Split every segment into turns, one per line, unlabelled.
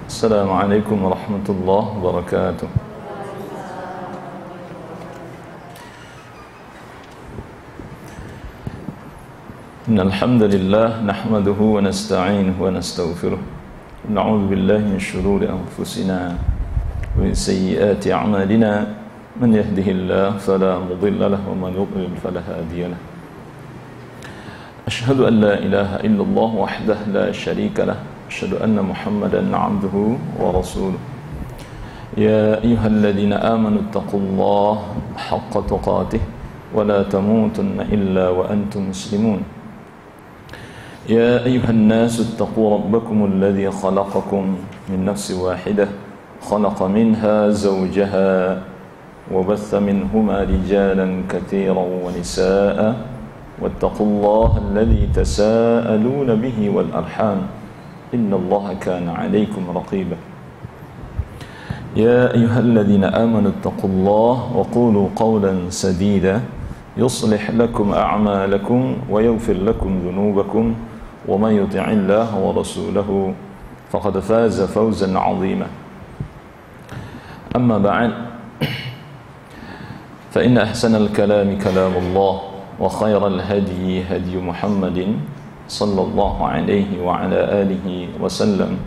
Assalamualaikum warahmatullahi wabarakatuh. Innal hamdalillah nahmaduhu wa nasta'inuhu wa nastaghfiruh. Na'udzu billahi min shururi anfusina wa min sayyiati a'malina. Man yahdihillahu fala mudilla lahu wa man yudlil fala hadiya lahu. Ashhadu an la ilaha illallah wahdahu la syarika lahu. Ashhadu anna Muhammadan 'abduhu wa rasuluh. Ya ayyuhalladzina amanu taqullaha haqqa tuqatih wa la tamutunna illa wa antum muslimun. Ya ayyuhan nasu ittaqu rabbakum alladzi khalaqakum min nafsin wahidah khalaqa minha zawjaha wa batha minhuma rijalan katsiran wa nisaa'a wattaqullaha alladzi tasaaluna bihi wal arham innallaha kana 'alaykum raqiba. Ya ayyuhalladzina amanu ittaqullaha wa qulu qawlan sadida yuslih lakum a'malakum wa yaghfir lakum dhunubakum wa man yuti'illaha wa rasulahu faqad faza fawzan 'azima. Amma ba'd, fa inna ahsanal kalami kalamullah wa khairal hadyi hadyu Muhammadin sallallahu alaihi wa ala alihi wa sallam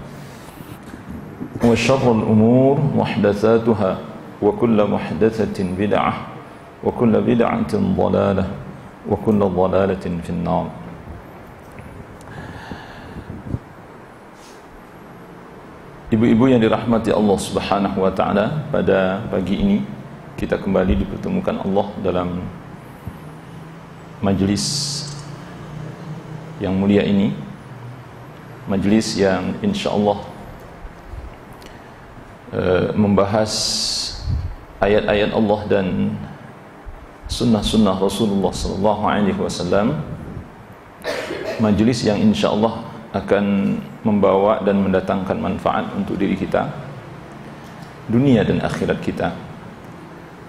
wa syarrul umur muhdatsatuha wa kullu muhdatsatin bid'ah wa kullu bid'atin dhalalah wa kullu dhalalatin fin nar. Ibu-ibu yang dirahmati Allah Subhanahu wa taala, pada pagi ini kita kembali dipertemukan Allah dalam majelis yang mulia ini, majelis yang insyaallah membahas ayat-ayat Allah dan sunnah-sunnah Rasulullah sallallahu alaihi wasallam, majelis yang insyaallah akan membawa dan mendatangkan manfaat untuk diri kita, dunia dan akhirat kita,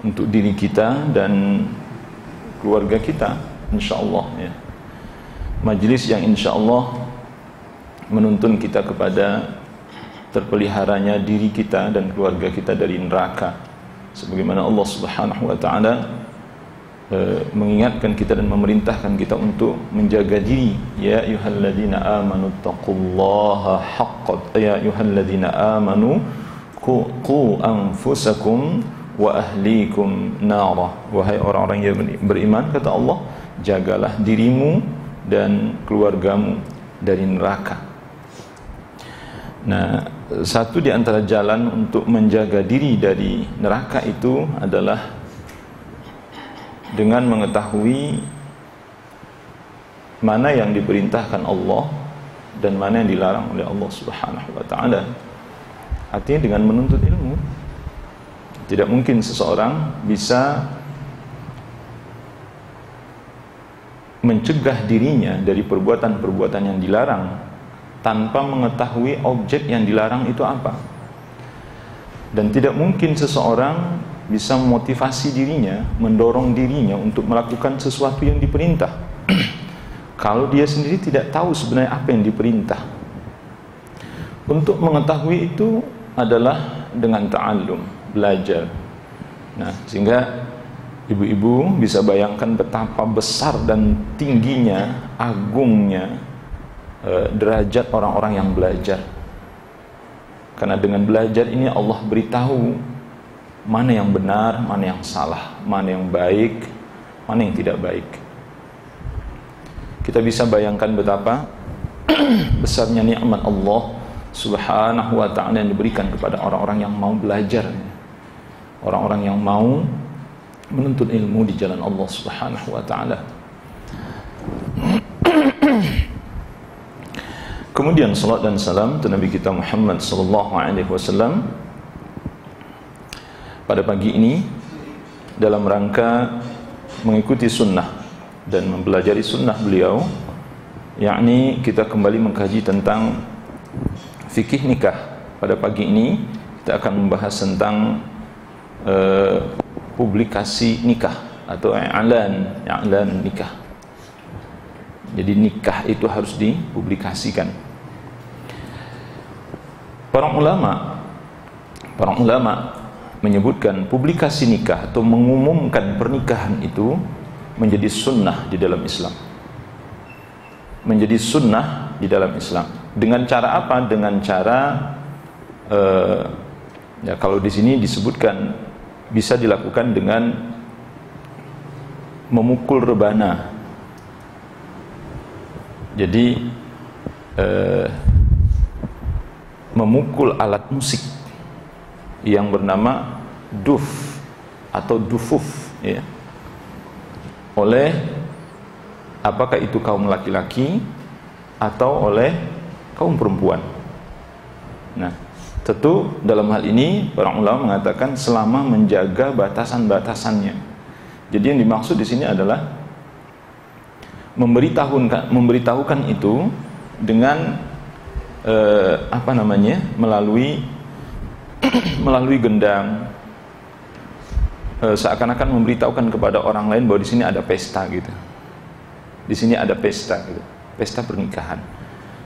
untuk diri kita dan keluarga kita insyaallah ya. Majlis yang insyaallah menuntun kita kepada terpeliharanya diri kita dan keluarga kita dari neraka, sebagaimana Allah Subhanahu wa taala mengingatkan kita dan memerintahkan kita untuk menjaga diri. Ya ayyuhalladzina amanu taqullaha haqqa ya ayyuhalladzina amanu qu anfusakum wa ahlikum nara. Wahai orang-orang yang beriman, kata Allah, jagalah dirimu dan keluargamu dari neraka. Nah, satu di antara jalan untuk menjaga diri dari neraka itu adalah dengan mengetahui mana yang diperintahkan Allah dan mana yang dilarang oleh Allah Subhanahu wa taala. Artinya dengan menuntut ilmu. Tidak mungkin seseorang bisa mencegah dirinya dari perbuatan-perbuatan yang dilarang tanpa mengetahui objek yang dilarang itu apa. Dan tidak mungkin seseorang bisa memotivasi dirinya, mendorong dirinya untuk melakukan sesuatu yang diperintah kalau dia sendiri tidak tahu sebenarnya apa yang diperintah. Untuk mengetahui itu adalah dengan ta'allum, belajar. Nah, sehingga ibu-ibu bisa bayangkan betapa besar dan tingginya, agungnya derajat orang-orang yang belajar. Karena dengan belajar ini Allah beritahu mana yang benar, mana yang salah, mana yang baik, mana yang tidak baik. Kita bisa bayangkan betapa besarnya nikmat Allah Subhanahu wa ta'ala yang diberikan kepada orang-orang yang mau belajar, orang-orang yang mau menuntut ilmu di jalan Allah Subhanahu wa ta'ala. Kemudian salat dan salam kepada Nabi kita Muhammad sallallahu alaihi wasallam pada pagi ini dalam rangka mengikuti sunnah dan mempelajari sunnah beliau, yakni kita kembali mengkaji tentang fikih nikah. Pada pagi ini kita akan membahas tentang publikasi nikah atau i'lan nikah. Jadi nikah itu harus dipublikasikan. Para ulama menyebutkan publikasi nikah atau mengumumkan pernikahan itu menjadi sunnah di dalam Islam. Menjadi sunnah di dalam Islam. Dengan cara apa? Dengan cara ya kalau di sini disebutkan bisa dilakukan dengan memukul rebana. Jadi memukul alat musik yang bernama duf atau dufuf, ya, oleh apakah itu kaum laki-laki atau oleh kaum perempuan. Nah, tentu dalam hal ini para ulama mengatakan selama menjaga batasan-batasannya. Jadi yang dimaksud di sini adalah memberitahukan itu dengan melalui gendang, seakan-akan memberitahukan kepada orang lain bahwa di sini ada pesta gitu. Di sini ada pesta gitu, pesta pernikahan.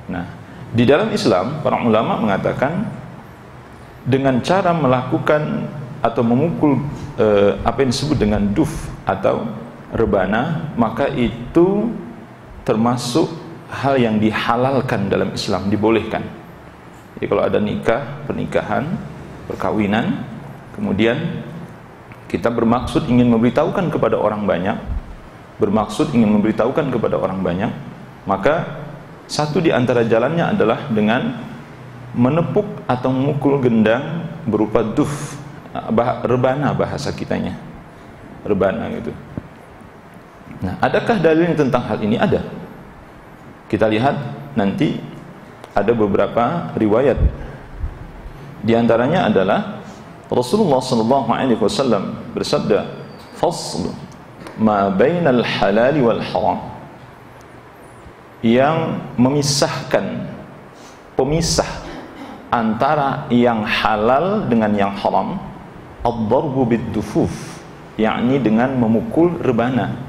Nah, di dalam Islam para ulama mengatakan dengan cara melakukan atau memukul apa yang disebut dengan duf atau rebana, maka itu termasuk hal yang dihalalkan dalam Islam, dibolehkan. Jadi kalau ada pernikahan, perkawinan, kemudian kita bermaksud ingin memberitahukan kepada orang banyak, maka satu di antara jalannya adalah dengan menepuk atau memukul gendang berupa duf, rebana bahasa kitanya, rebana gitu. Nah, adakah dalil tentang hal ini? Ada. Kita lihat nanti ada beberapa riwayat. Di antaranya adalah Rasulullah SAW bersabda, "Fasl ma bainal halal wal haram." Yang pemisah antara yang halal dengan yang haram, ad-darbu bid-dufuf, yakni dengan memukul rebana.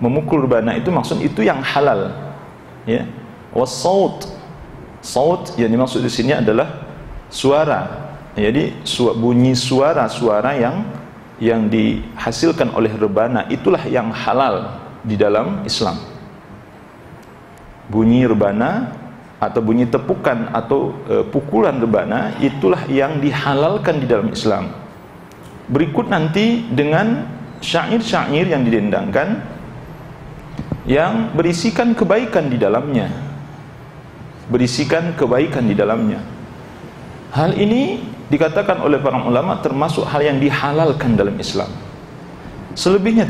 Memukul rebana itu maksud itu yang halal, ya. Was-saut, saut yang dimaksud di sini adalah suara. Jadi bunyi suara yang dihasilkan oleh rebana itulah yang halal di dalam Islam. Bunyi rebana atau bunyi tepukan atau pukulan rebana itulah yang dihalalkan di dalam Islam. Berikut nanti dengan syair-syair yang didendangkan yang berisikan kebaikan di dalamnya. Hal ini dikatakan oleh para ulama termasuk hal yang dihalalkan dalam Islam. Selebihnya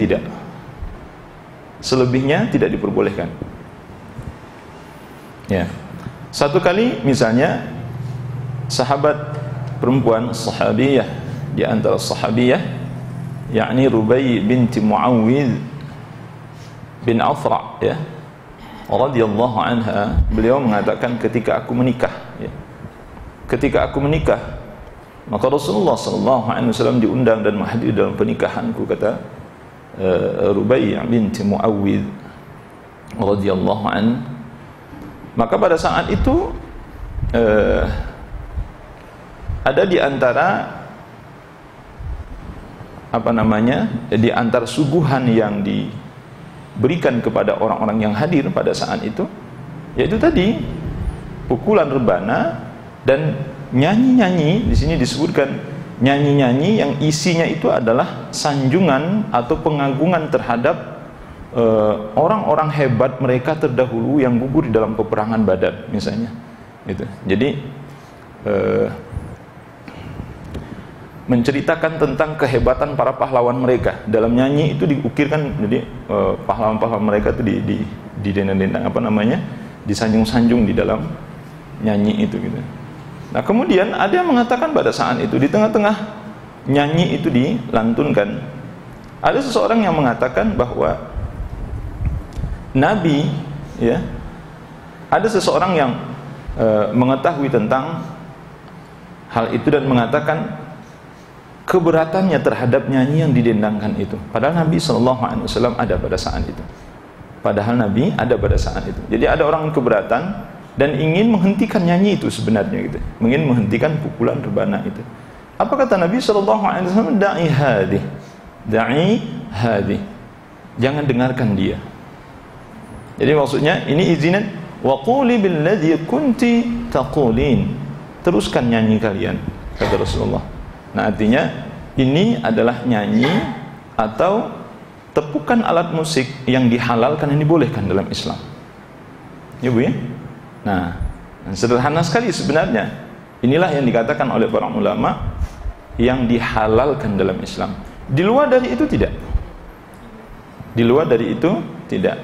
tidak diperbolehkan. Ya. Satu kali misalnya sahabat perempuan sahabiyah, di antara sahabiyah yakni Rubai binti Muawwidh bin Afra, ya, radhiyallahu anha, beliau mengatakan ketika aku menikah, maka Rasulullah SAW diundang dan menghadiri dalam pernikahanku, kata Rubai binti Muawwidh radhiyallahu an. Maka pada saat itu ada di antara di antara suguhan yang diberikan kepada orang-orang yang hadir pada saat itu, yaitu tadi pukulan rebana dan nyanyi-nyanyi. Di sini disebutkan nyanyi-nyanyi yang isinya itu adalah sanjungan atau pengagungan terhadap orang-orang hebat mereka terdahulu yang gugur di dalam peperangan Badar misalnya. Gitu. Jadi menceritakan tentang kehebatan para pahlawan mereka. Dalam nyanyi itu diukirkan, jadi pahlawan-pahlawan mereka itu didendang-dendang disanjung-sanjung di dalam nyanyi itu gitu. Nah, kemudian ada yang mengatakan pada saat itu di tengah-tengah nyanyi itu dilantunkan, ada seseorang yang mengatakan bahwa Nabi, ya, ada seseorang yang mengetahui tentang hal itu dan mengatakan keberatannya terhadap nyanyi yang didendangkan itu. Padahal Nabi SAW ada pada saat itu. Jadi ada orang keberatan dan ingin menghentikan nyanyi itu sebenarnya gitu, ingin menghentikan pukulan rebana itu. Apa kata Nabi SAW? Da'i hadhi, jangan dengarkan dia. Jadi maksudnya ini izinan, wa quli billadhi kunti taqulin, teruskan nyanyi kalian, kata Rasulullah. Nah, artinya ini adalah nyanyi atau tepukan alat musik yang dihalalkan, yang dibolehkan dalam Islam. Ya Bu ya? Nah, sederhana sekali sebenarnya. Inilah yang dikatakan oleh para ulama yang dihalalkan dalam Islam. Di luar dari itu tidak. Di luar dari itu tidak.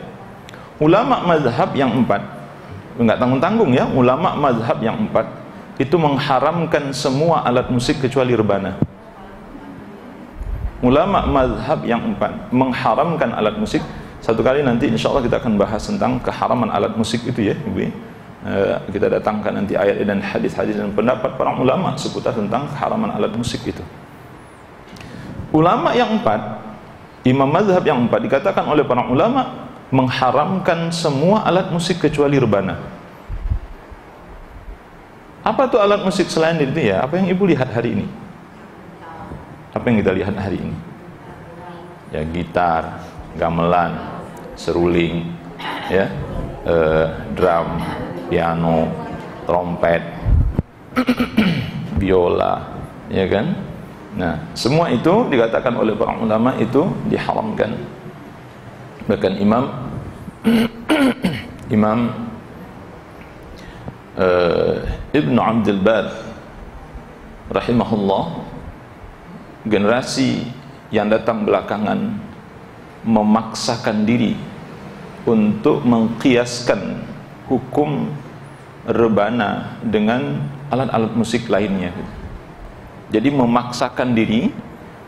Ulama mazhab yang 4, enggak tanggung-tanggung ya, ulama mazhab yang 4 itu mengharamkan semua alat musik kecuali rebana. Ulama mazhab yang 4 mengharamkan alat musik. Satu kali nanti insya Allah kita akan bahas tentang keharaman alat musik itu ya, Ibu. Kita datangkan nanti ayat dan hadis-hadis dan pendapat para ulama seputar tentang keharaman alat musik itu. Ulama yang 4, imam mazhab yang 4 dikatakan oleh para ulama mengharamkan semua alat musik kecuali rebana. Apa tuh alat musik selain itu ya? Apa yang Ibu lihat hari ini? Apa yang kita lihat hari ini? Ya, gitar, gamelan, seruling, ya, drum, piano, trompet, biola, ya kan? Nah, semua itu dikatakan oleh para ulama itu diharamkan. Bahkan Imam Ibnu Abdul Bar rahimahullah, generasi yang datang belakangan memaksakan diri untuk mengkiaskan hukum rebana dengan alat-alat musik lainnya. Jadi memaksakan diri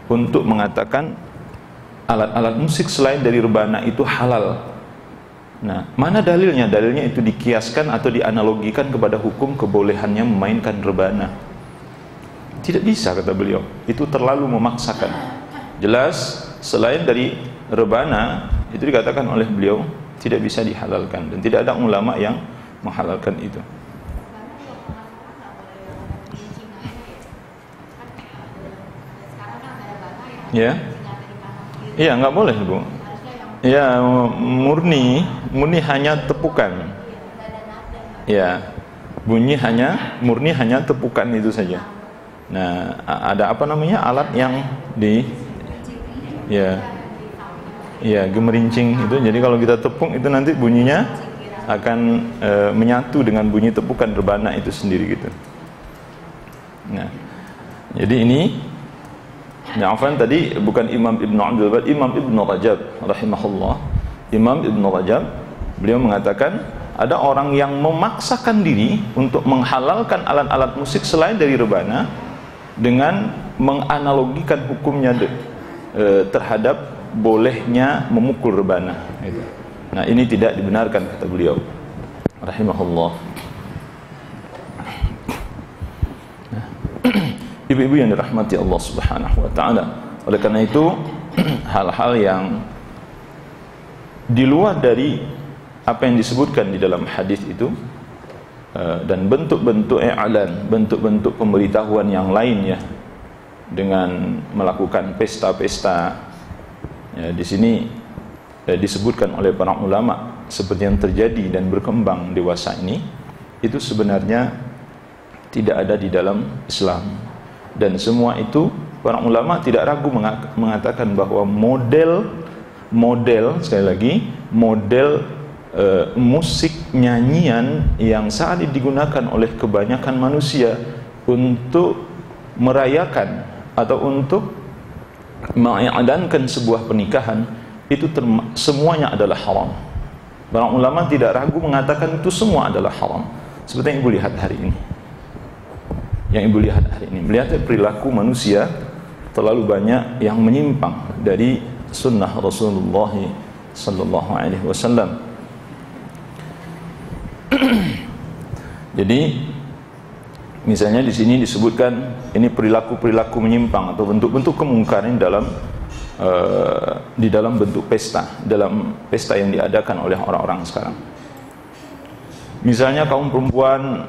untuk mengatakan alat-alat musik selain dari rebana itu halal. Nah, mana dalilnya? Dalilnya itu dikiaskan atau dianalogikan kepada hukum kebolehannya memainkan rebana. Tidak bisa, kata beliau, itu terlalu memaksakan. Jelas selain dari rebana itu dikatakan oleh beliau tidak bisa dihalalkan, dan tidak ada ulama yang menghalalkan itu. Ya, iya, nggak boleh Bu. Ya, murni hanya tepukan. Ya, murni hanya tepukan itu saja. Nah, ada apa namanya alat yang gemerincing itu. Jadi kalau kita tepung itu nanti bunyinya akan menyatu dengan bunyi tepukan rebana itu sendiri gitu. Nah, jadi ini Afwan tadi bukan Imam Ibnu Abdul Bar, Imam Ibnu Rajab rahimahullah. Imam Ibnu Rajab beliau mengatakan ada orang yang memaksakan diri untuk menghalalkan alat-alat musik selain dari rebana dengan menganalogikan hukumnya terhadap bolehnya memukul rebana. Nah, ini tidak dibenarkan, kata beliau rahimahullah. Ibu-ibu yang dirahmati Allah Subhanahu wa taala. Oleh karena itu, hal-hal yang di luar dari apa yang disebutkan di dalam hadis itu dan bentuk-bentuk i'lan, bentuk-bentuk pemberitahuan yang lainnya dengan melakukan pesta-pesta, ya, di sini disebutkan oleh para ulama seperti yang terjadi dan berkembang dewasa ini, itu sebenarnya tidak ada di dalam Islam. Dan semua itu para ulama tidak ragu mengatakan bahwa model sekali lagi model musik nyanyian yang saat ini digunakan oleh kebanyakan manusia untuk merayakan atau untuk mengadakan sebuah pernikahan itu semuanya adalah haram. Para ulama tidak ragu mengatakan itu semua adalah haram. Seperti yang Ibu lihat hari ini. Yang Ibu lihat hari ini, melihat perilaku manusia terlalu banyak yang menyimpang dari sunnah Rasulullah sallallahu alaihi wasallam. Jadi misalnya di sini disebutkan ini perilaku-perilaku menyimpang atau bentuk-bentuk kemungkaran di dalam bentuk pesta, dalam pesta yang diadakan oleh orang-orang sekarang. Misalnya kaum perempuan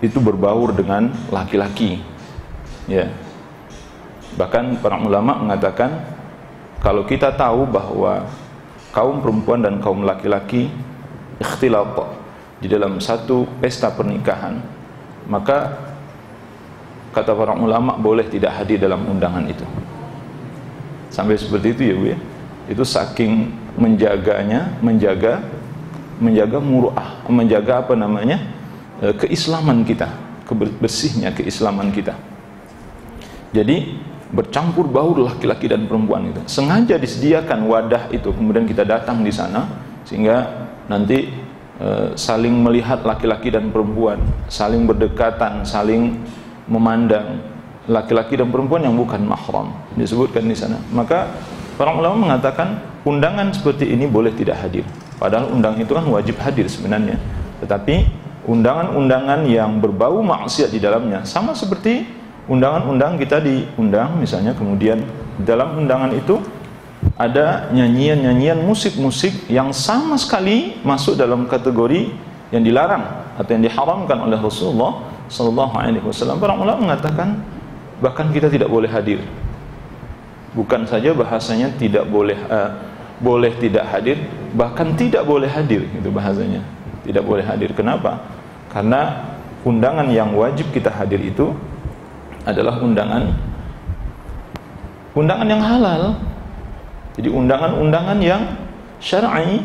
itu berbaur dengan laki-laki, ya. Bahkan para ulama mengatakan kalau kita tahu bahwa kaum perempuan dan kaum laki-laki ikhtilat di dalam satu pesta pernikahan, maka kata para ulama boleh tidak hadir dalam undangan itu. Sampai seperti itu ya Bu ya. Itu saking menjaganya, menjaga muruah, menjaga apa namanya, keislaman kita, bersihnya keislaman kita. Jadi bercampur baur laki-laki dan perempuan itu. Sengaja disediakan wadah itu, kemudian kita datang di sana sehingga nanti saling melihat laki-laki dan perempuan, saling berdekatan, saling memandang laki-laki dan perempuan yang bukan mahram disebutkan di sana. Maka para ulama mengatakan undangan seperti ini boleh tidak hadir. Padahal undang itu kan wajib hadir sebenarnya. Tetapi undangan-undangan yang berbau maksiat di dalamnya, sama seperti undangan-undangan kita diundang misalnya, kemudian dalam undangan itu ada nyanyian-nyanyian, musik-musik yang sama sekali masuk dalam kategori yang dilarang atau yang diharamkan oleh Rasulullah sallallahu alaihi wasallam. Para ulama mengatakan bahkan kita tidak boleh hadir. Bukan saja bahasanya tidak boleh boleh tidak hadir, bahkan tidak boleh hadir, itu bahasanya. Tidak boleh hadir. Kenapa? Karena undangan yang wajib kita hadir itu adalah undangan yang halal. Jadi undangan-undangan yang syar'i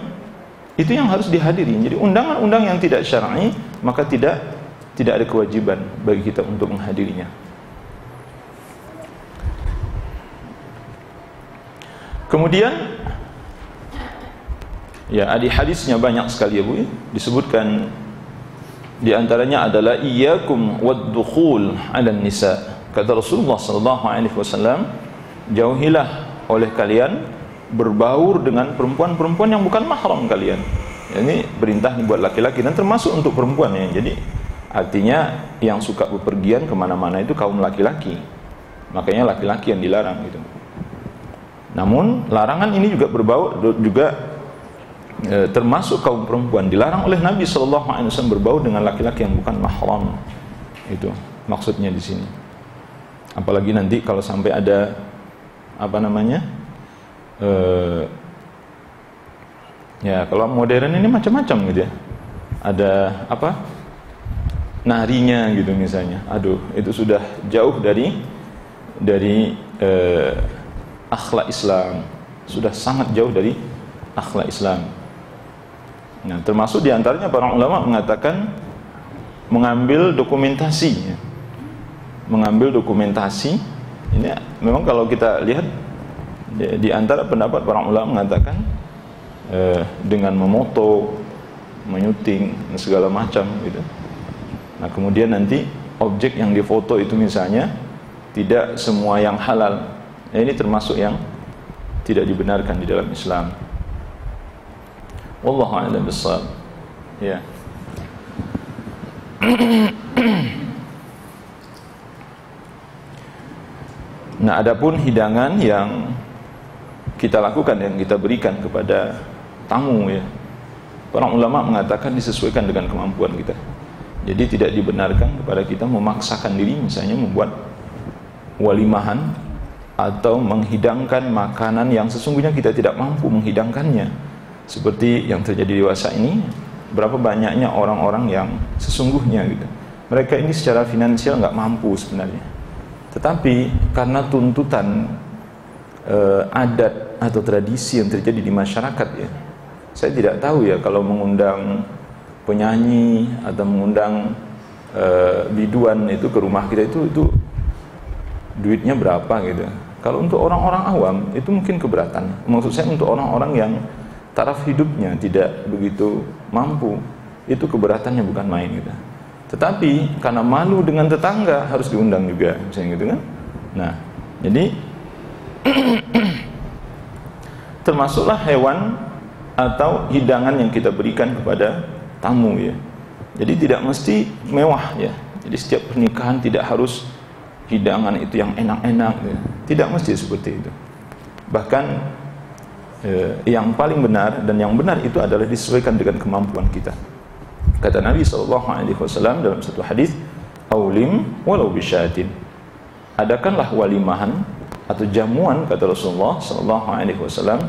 itu yang harus dihadiri. Jadi undangan-undangan yang tidak syar'i maka tidak ada kewajiban bagi kita untuk menghadirinya. Kemudian ya, di hadisnya banyak sekali ya Bu, disebutkan di antaranya adalah iyyakum wad-dukhul 'alan nisa. Kata Rasulullah sallallahu alaihi wasallam, jauhilah oleh kalian berbaur dengan perempuan-perempuan yang bukan mahram kalian. Ini perintah buat laki-laki dan termasuk untuk perempuan ya. Jadi artinya yang suka bepergian kemana-mana itu kaum laki-laki. Makanya laki-laki yang dilarang gitu. Namun larangan ini juga termasuk kaum perempuan, dilarang oleh Nabi SAW berbaur dengan laki-laki yang bukan mahram. Itu maksudnya di sini. Apalagi nanti kalau sampai ada apa namanya, ya kalau modern ini macam-macam gitu ya. Ada apa? Narinya gitu misalnya. Aduh, itu sudah jauh dari akhlak Islam, sudah sangat jauh dari akhlak Islam. Nah, termasuk diantaranya para ulama mengatakan mengambil dokumentasi. Mengambil dokumentasi ini memang kalau kita lihat di antara pendapat para ulama mengatakan dengan memoto, menyuting dan segala macam gitu. Nah, kemudian nanti objek yang difoto itu misalnya tidak semua yang halal. Ya, ini termasuk yang tidak dibenarkan di dalam Islam. Wallahu a'lam bishawab. Ya. Nah, adapun hidangan yang kita lakukan, yang kita berikan kepada tamu ya, para ulama mengatakan disesuaikan dengan kemampuan kita. Jadi tidak dibenarkan kepada kita memaksakan diri misalnya membuat walimahan atau menghidangkan makanan yang sesungguhnya kita tidak mampu menghidangkannya. Seperti yang terjadi di masa ini, berapa banyaknya orang-orang yang sesungguhnya gitu, mereka ini secara finansial nggak mampu sebenarnya, tetapi karena tuntutan adat atau tradisi yang terjadi di masyarakat ya, saya tidak tahu ya kalau mengundang penyanyi atau mengundang biduan itu ke rumah kita itu duitnya berapa gitu. Kalau untuk orang-orang awam itu mungkin keberatan. Maksud saya untuk orang-orang yang taraf hidupnya tidak begitu mampu, itu keberatannya bukan main gitu. Tetapi karena malu dengan tetangga harus diundang juga, misalnya gitu kan. Nah, jadi termasuklah hewan atau hidangan yang kita berikan kepada tamu ya. Jadi tidak mesti mewah ya. Jadi setiap pernikahan tidak harus hidangan itu yang enak-enak ya. Tidak mesti seperti itu. Bahkan yang paling benar dan yang benar itu adalah disesuaikan dengan kemampuan kita. Kata Nabi SAW dalam satu hadis, "Aulim walau bisyatin." Adakanlah walimahan atau jamuan, kata Rasulullah SAW,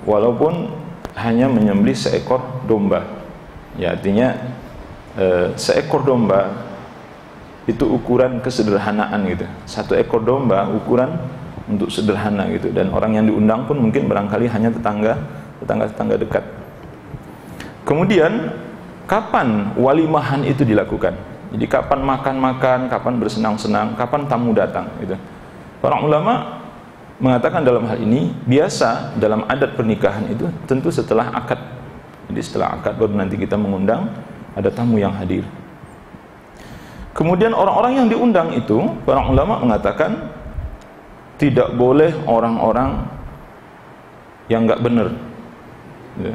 walaupun hanya menyembelih seekor domba. Ya, artinya seekor domba itu ukuran kesederhanaan gitu. Satu ekor domba ukuran untuk sederhana gitu, dan orang yang diundang pun mungkin barangkali hanya tetangga dekat. Kemudian kapan walimahan itu dilakukan? Jadi kapan makan-makan, kapan bersenang-senang, kapan tamu datang gitu. Para ulama mengatakan dalam hal ini biasa dalam adat pernikahan itu tentu setelah akad. Jadi setelah akad baru nanti kita mengundang, ada tamu yang hadir. Kemudian orang-orang yang diundang itu, para ulama mengatakan tidak boleh orang-orang yang enggak benar. Ya.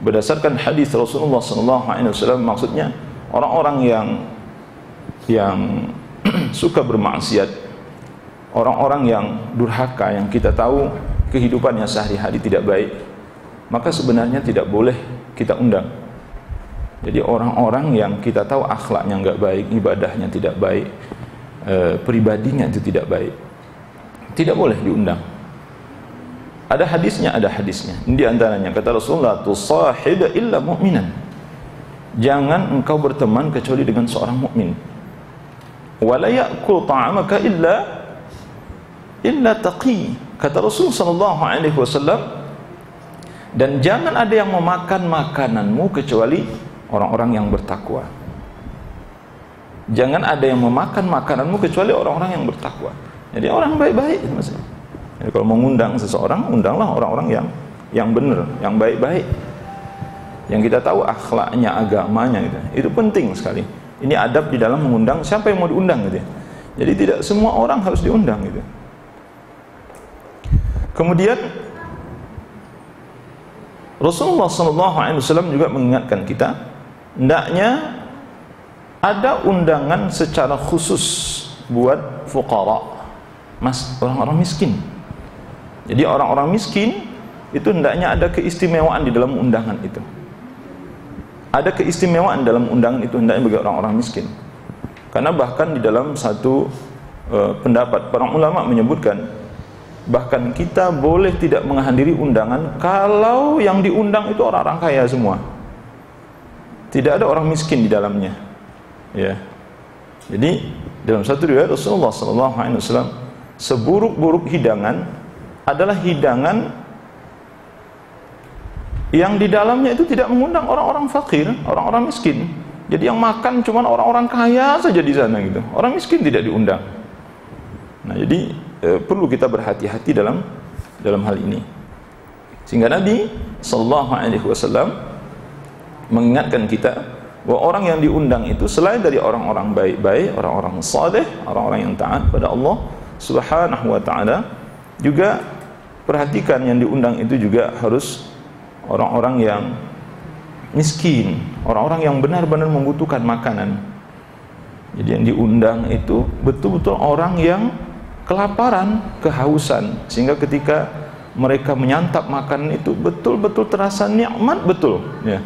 Berdasarkan hadis Rasulullah SAW, maksudnya orang-orang yang suka bermaksiat, orang-orang yang durhaka, yang kita tahu kehidupannya sehari-hari tidak baik, maka sebenarnya tidak boleh kita undang. Jadi orang-orang yang kita tahu akhlaknya enggak baik, ibadahnya tidak baik, pribadinya itu tidak baik, tidak boleh diundang. Ada hadisnya. Di antaranya kata Rasulullah, "Tusahib illa mu'minan." Jangan engkau berteman kecuali dengan seorang mukmin. "Wa la ya'kul ta'amaka illa taqi." Kata Rasul sallallahu alaihi wasallam, dan jangan ada yang memakan makananmu kecuali orang-orang yang bertakwa. Jangan ada yang memakan makananmu kecuali orang-orang yang bertakwa. Jadi orang baik-baik maksudnya. Jadi kalau mengundang seseorang, undanglah orang-orang yang benar, yang baik-baik, yang kita tahu akhlaknya, agamanya gitu. Itu penting sekali. Ini adab di dalam mengundang siapa yang mau diundang gitu. Jadi tidak semua orang harus diundang gitu. Kemudian Rasulullah SAW juga mengingatkan kita, hendaknya ada undangan secara khusus buat fuqara, orang-orang miskin. Jadi orang-orang miskin itu hendaknya ada keistimewaan di dalam undangan itu. Ada keistimewaan dalam undangan itu hendaknya bagi orang-orang miskin. Karena bahkan di dalam satu pendapat para ulama menyebutkan, bahkan kita boleh tidak menghadiri undangan kalau yang diundang itu orang-orang kaya semua. Tidak ada orang miskin di dalamnya. Ya. Jadi dalam satu riwayat Rasulullah SAW, seburuk-buruk hidangan adalah hidangan yang di dalamnya itu tidak mengundang orang-orang fakir, orang-orang miskin. Jadi yang makan cuma orang-orang kaya saja di sana gitu. Orang miskin tidak diundang. Nah, jadi perlu kita berhati-hati dalam hal ini. Sehingga Nabi sallallahu alaihi wasallam mengingatkan kita bahwa orang yang diundang itu selain dari orang-orang baik-baik, orang-orang saleh, orang-orang yang taat pada Allah Subhanahu wa taala, juga perhatikan yang diundang itu juga harus orang-orang yang miskin, orang-orang yang benar-benar membutuhkan makanan. Jadi yang diundang itu betul-betul orang yang kelaparan, kehausan, sehingga ketika mereka menyantap makanan itu betul-betul terasa nikmat betul ya.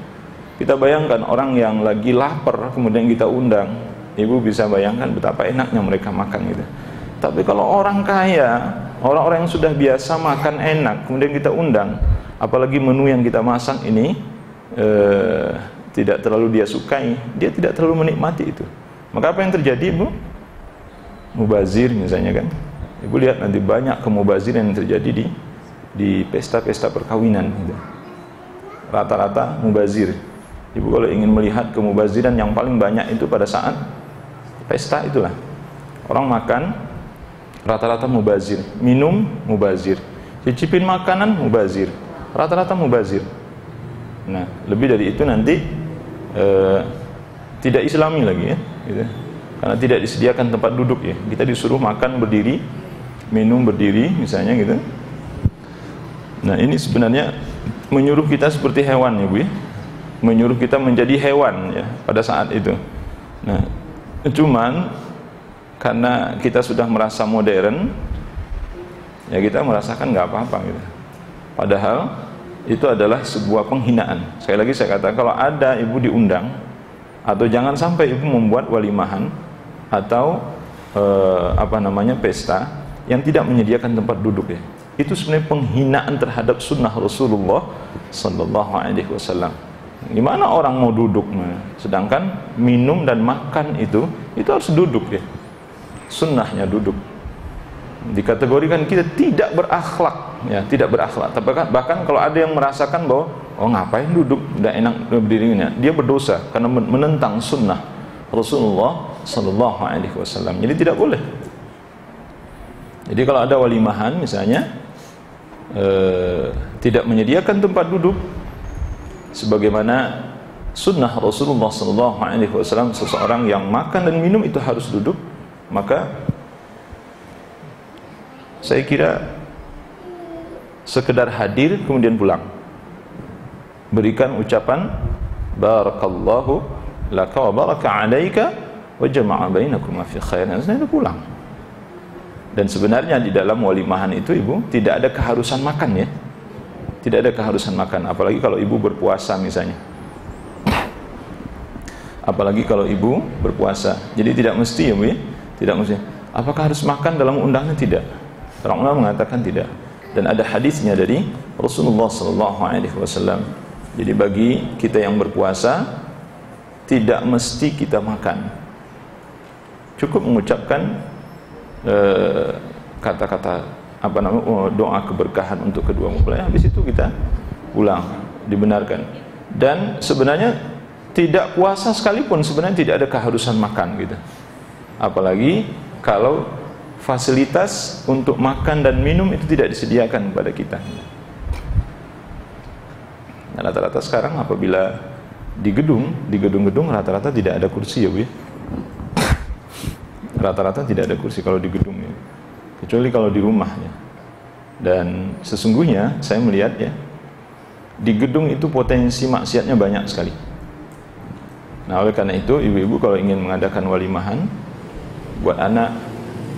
Kita bayangkan orang yang lagi lapar kemudian kita undang, ibu bisa bayangkan betapa enaknya mereka makan gitu. Tapi kalau orang kaya, orang-orang yang sudah biasa makan enak kemudian kita undang, apalagi menu yang kita masak ini tidak terlalu dia sukai, dia tidak terlalu menikmati itu. Maka apa yang terjadi, Bu? Mubazir misalnya kan. Ibu lihat nanti banyak kemubaziran yang terjadi di pesta-pesta perkawinan gitu. Rata-rata mubazir. Ibu kalau ingin melihat kemubaziran yang paling banyak itu pada saat pesta itulah. Orang makan rata-rata mubazir, minum mubazir, cicipin makanan mubazir, rata-rata mubazir. Nah, lebih dari itu nanti tidak islami lagi ya gitu. Karena tidak disediakan tempat duduk ya. Kita disuruh makan berdiri, minum berdiri misalnya gitu. Nah, ini sebenarnya menyuruh kita seperti hewan ya Bu ya. Menyuruh kita menjadi hewan ya pada saat itu. Nah, cuman karena kita sudah merasa modern ya kita merasakan nggak apa-apa gitu. Padahal itu adalah sebuah penghinaan. Sekali lagi saya katakan, kalau ada ibu diundang Atau jangan sampai ibu membuat walimahan atau pesta yang tidak menyediakan tempat duduk ya. Itu sebenarnya penghinaan terhadap sunnah Rasulullah sallallahu alaihi wasallam. Gimana orang mau duduk, sedangkan minum dan makan itu harus duduk ya. Sunnahnya duduk. Dikategorikan kita tidak berakhlak ya, tidak berakhlak. Bahkan kalau ada yang merasakan bahwa ngapain duduk, udah enak berdirinya, dia berdosa karena menentang sunnah Rasulullah sallallahu alaihi wasallam. Jadi tidak boleh. Jadi kalau ada walimahan misalnya tidak menyediakan tempat duduk sebagaimana sunnah Rasulullah sallallahu alaihi wasallam, seseorang yang makan dan minum itu harus duduk, maka saya kira sekedar hadir kemudian pulang, berikan ucapan barakallahu laka wa baraka alaika wa jama'a bainakuma fi khair, dan saya pulang. Dan sebenarnya di dalam walimahan itu ibu tidak ada keharusan makan ya, tidak ada keharusan makan, apalagi kalau ibu berpuasa misalnya, apalagi kalau ibu berpuasa. Jadi tidak mesti ya bu ya, tidak mesti. Apakah harus makan dalam undangnya? Tidak. Orang ulama mengatakan tidak. Dan ada hadisnya dari Rasulullah sallallahu alaihi wasallam. Jadi bagi kita yang berpuasa tidak mesti kita makan. Cukup mengucapkan kata-kata doa keberkahan untuk kedua mempelai, habis itu kita pulang, dibenarkan. Dan sebenarnya tidak puasa sekalipun sebenarnya tidak ada keharusan makan gitu. Apalagi kalau fasilitas untuk makan dan minum itu tidak disediakan kepada kita. Nah, rata-rata sekarang apabila di gedung-gedung rata-rata tidak ada kursi ya bu ya. Rata-rata tidak ada kursi kalau di gedung ya, kecuali kalau di rumah ya. Dan sesungguhnya saya melihat ya, di gedung itu potensi maksiatnya banyak sekali. Nah oleh karena itu ibu-ibu kalau ingin mengadakan walimahan buat anak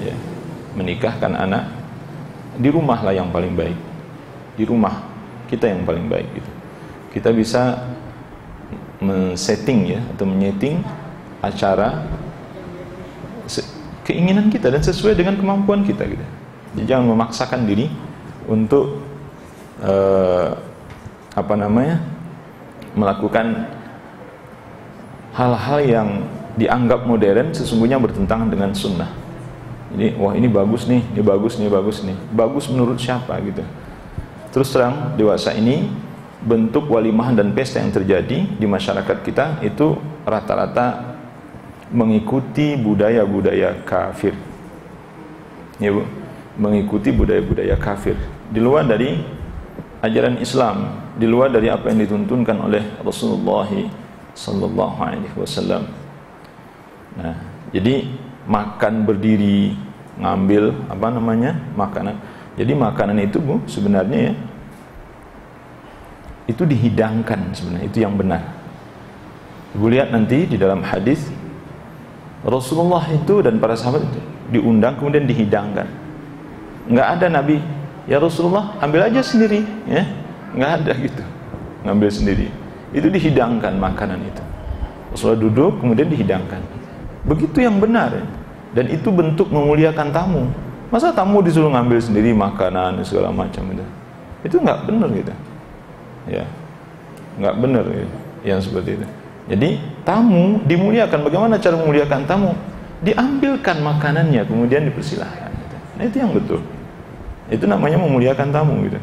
ya, menikahkan anak, di rumah lah yang paling baik, di rumah kita yang paling baik gitu. Kita bisa men-setting ya, atau menyeting acara keinginan kita dan sesuai dengan kemampuan kita gitu. Jadi jangan memaksakan diri untuk melakukan hal-hal yang dianggap modern sesungguhnya bertentangan dengan sunnah. Jadi wah ini bagus nih, ini bagus nih, bagus nih. Bagus menurut siapa gitu. Terus terang dewasa ini bentuk walimahan dan pesta yang terjadi di masyarakat kita itu rata-rata mengikuti budaya-budaya kafir. Ya Bu, mengikuti budaya-budaya kafir di luar dari ajaran Islam, di luar dari apa yang dituntunkan oleh Rasulullah sallallahu alaihi wasallam. Nah, jadi makan berdiri, ngambil makanan. Jadi makanan itu Bu sebenarnya ya itu dihidangkan, sebenarnya itu yang benar. Ibu lihat nanti di dalam hadis Rasulullah itu dan para sahabat itu diundang kemudian dihidangkan. Enggak ada Nabi, ya Rasulullah ambil aja sendiri ya. Enggak ada gitu. Ngambil sendiri. Itu dihidangkan makanan itu. Rasulullah duduk kemudian dihidangkan. Begitu yang benar ya. Dan itu bentuk memuliakan tamu. Masa tamu disuruh ngambil sendiri makanan segala macam itu? Itu enggak benar gitu. Ya. Enggak benar gitu. Yang seperti itu. Jadi tamu dimuliakan. Bagaimana cara memuliakan tamu? Diambilkan makanannya kemudian dipersilahkan. Nah itu yang betul. Itu namanya memuliakan tamu gitu.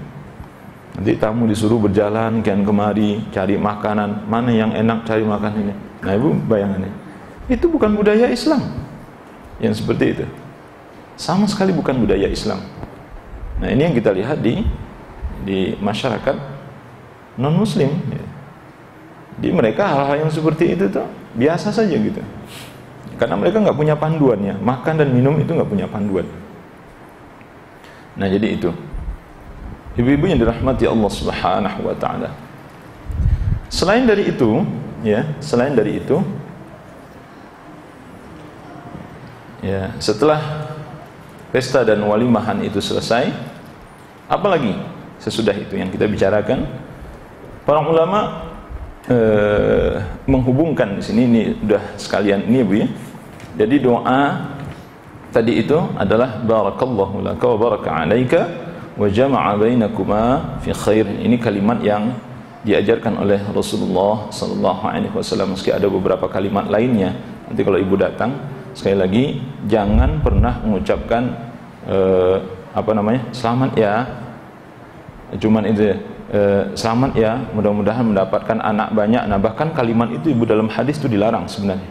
Nanti tamu disuruh berjalan kian kemari cari makanan, mana yang enak cari makan ini. Nah ibu bayangannya, itu bukan budaya Islam yang seperti itu. Sama sekali bukan budaya Islam. Nah ini yang kita lihat di masyarakat non Muslim. Di mereka hal-hal yang seperti itu tuh biasa saja gitu. Karena mereka nggak punya panduannya, makan dan minum itu nggak punya panduan. Nah jadi itu, ibu-ibu yang dirahmati Allah Subhanahu Wa Taala. Selain dari itu, setelah pesta dan walimahan itu selesai, apalagi sesudah itu yang kita bicarakan, para ulama menghubungkan di sini, ini udah sekalian ini Bu ya. Jadi doa tadi itu adalah barakallahu laka wa baraka alaika wa jama'a bainakuma fi khair. Ini kalimat yang diajarkan oleh Rasulullah sallallahu alaihi wasallam. Meski ada beberapa kalimat lainnya. Nanti kalau Ibu datang, sekali lagi jangan pernah mengucapkan selamat ya. Cuman itu selamat ya, mudah-mudahan mendapatkan anak banyak. Nah, bahkan kalimat itu Ibu dalam hadis itu dilarang sebenarnya.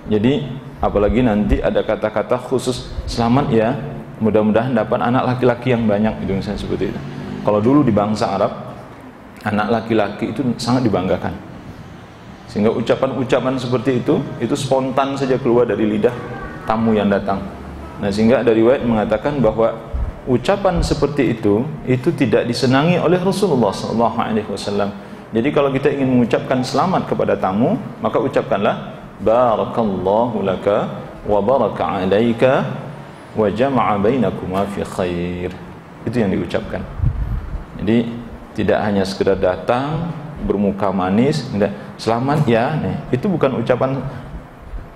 Jadi apalagi nanti ada kata-kata khusus selamat ya, mudah-mudahan dapat anak laki-laki yang banyak, itu misalnya seperti itu. Kalau dulu di bangsa Arab, anak laki-laki itu sangat dibanggakan, sehingga ucapan-ucapan seperti itu spontan saja keluar dari lidah tamu yang datang. Nah, sehingga ada riwayat mengatakan bahwa ucapan seperti itu tidak disenangi oleh Rasulullah SAW. Jadi kalau kita ingin mengucapkan selamat kepada tamu, maka ucapkanlah barakallahu laka wa baraka alaika wa jama'a bainakuma fi khair. Itu yang diucapkan. Jadi tidak hanya sekedar datang bermuka manis, selamat ya, itu bukan ucapan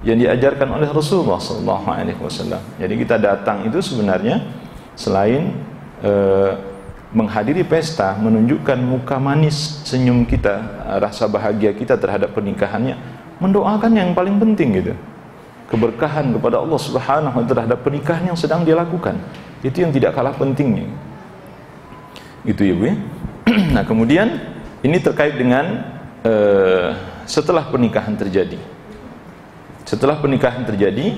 yang diajarkan oleh Rasulullah SAW. Jadi kita datang itu sebenarnya selain menghadiri pesta, menunjukkan muka manis, senyum kita, rasa bahagia kita terhadap pernikahannya, mendoakan yang paling penting gitu, keberkahan kepada Allah Subhanahu wa ta'ala terhadap pernikahan yang sedang dia lakukan. Itu yang tidak kalah pentingnya. Gitu ya Bu ya. Nah, kemudian ini terkait dengan setelah pernikahan terjadi. Setelah pernikahan terjadi,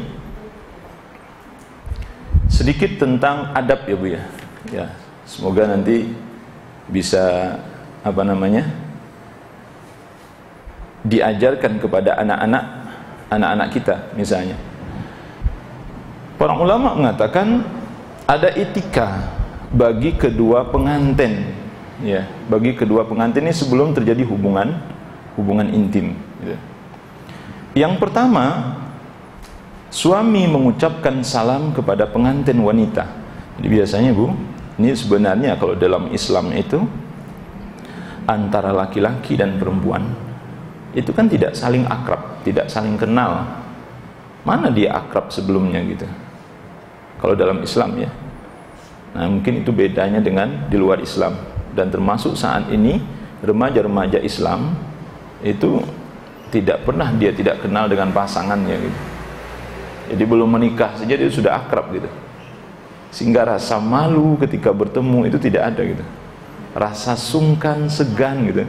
sedikit tentang adab ya Bu ya. Ya, semoga nanti bisa diajarkan kepada anak-anak kita misalnya. Para ulama mengatakan ada etika bagi kedua pengantin, ya, bagi kedua pengantin ini sebelum terjadi hubungan intim. Ya. Yang pertama, suami mengucapkan salam kepada pengantin wanita. Jadi biasanya Bu, ini sebenarnya kalau dalam Islam itu antara laki-laki dan perempuan itu kan tidak saling akrab, tidak saling kenal. Mana dia akrab sebelumnya gitu, kalau dalam Islam ya. Nah, mungkin itu bedanya dengan di luar Islam. Dan termasuk saat ini remaja-remaja Islam itu tidak pernah dia tidak kenal dengan pasangannya gitu. Jadi belum menikah saja dia sudah akrab gitu, sehingga rasa malu ketika bertemu itu tidak ada gitu, rasa sungkan, segan gitu.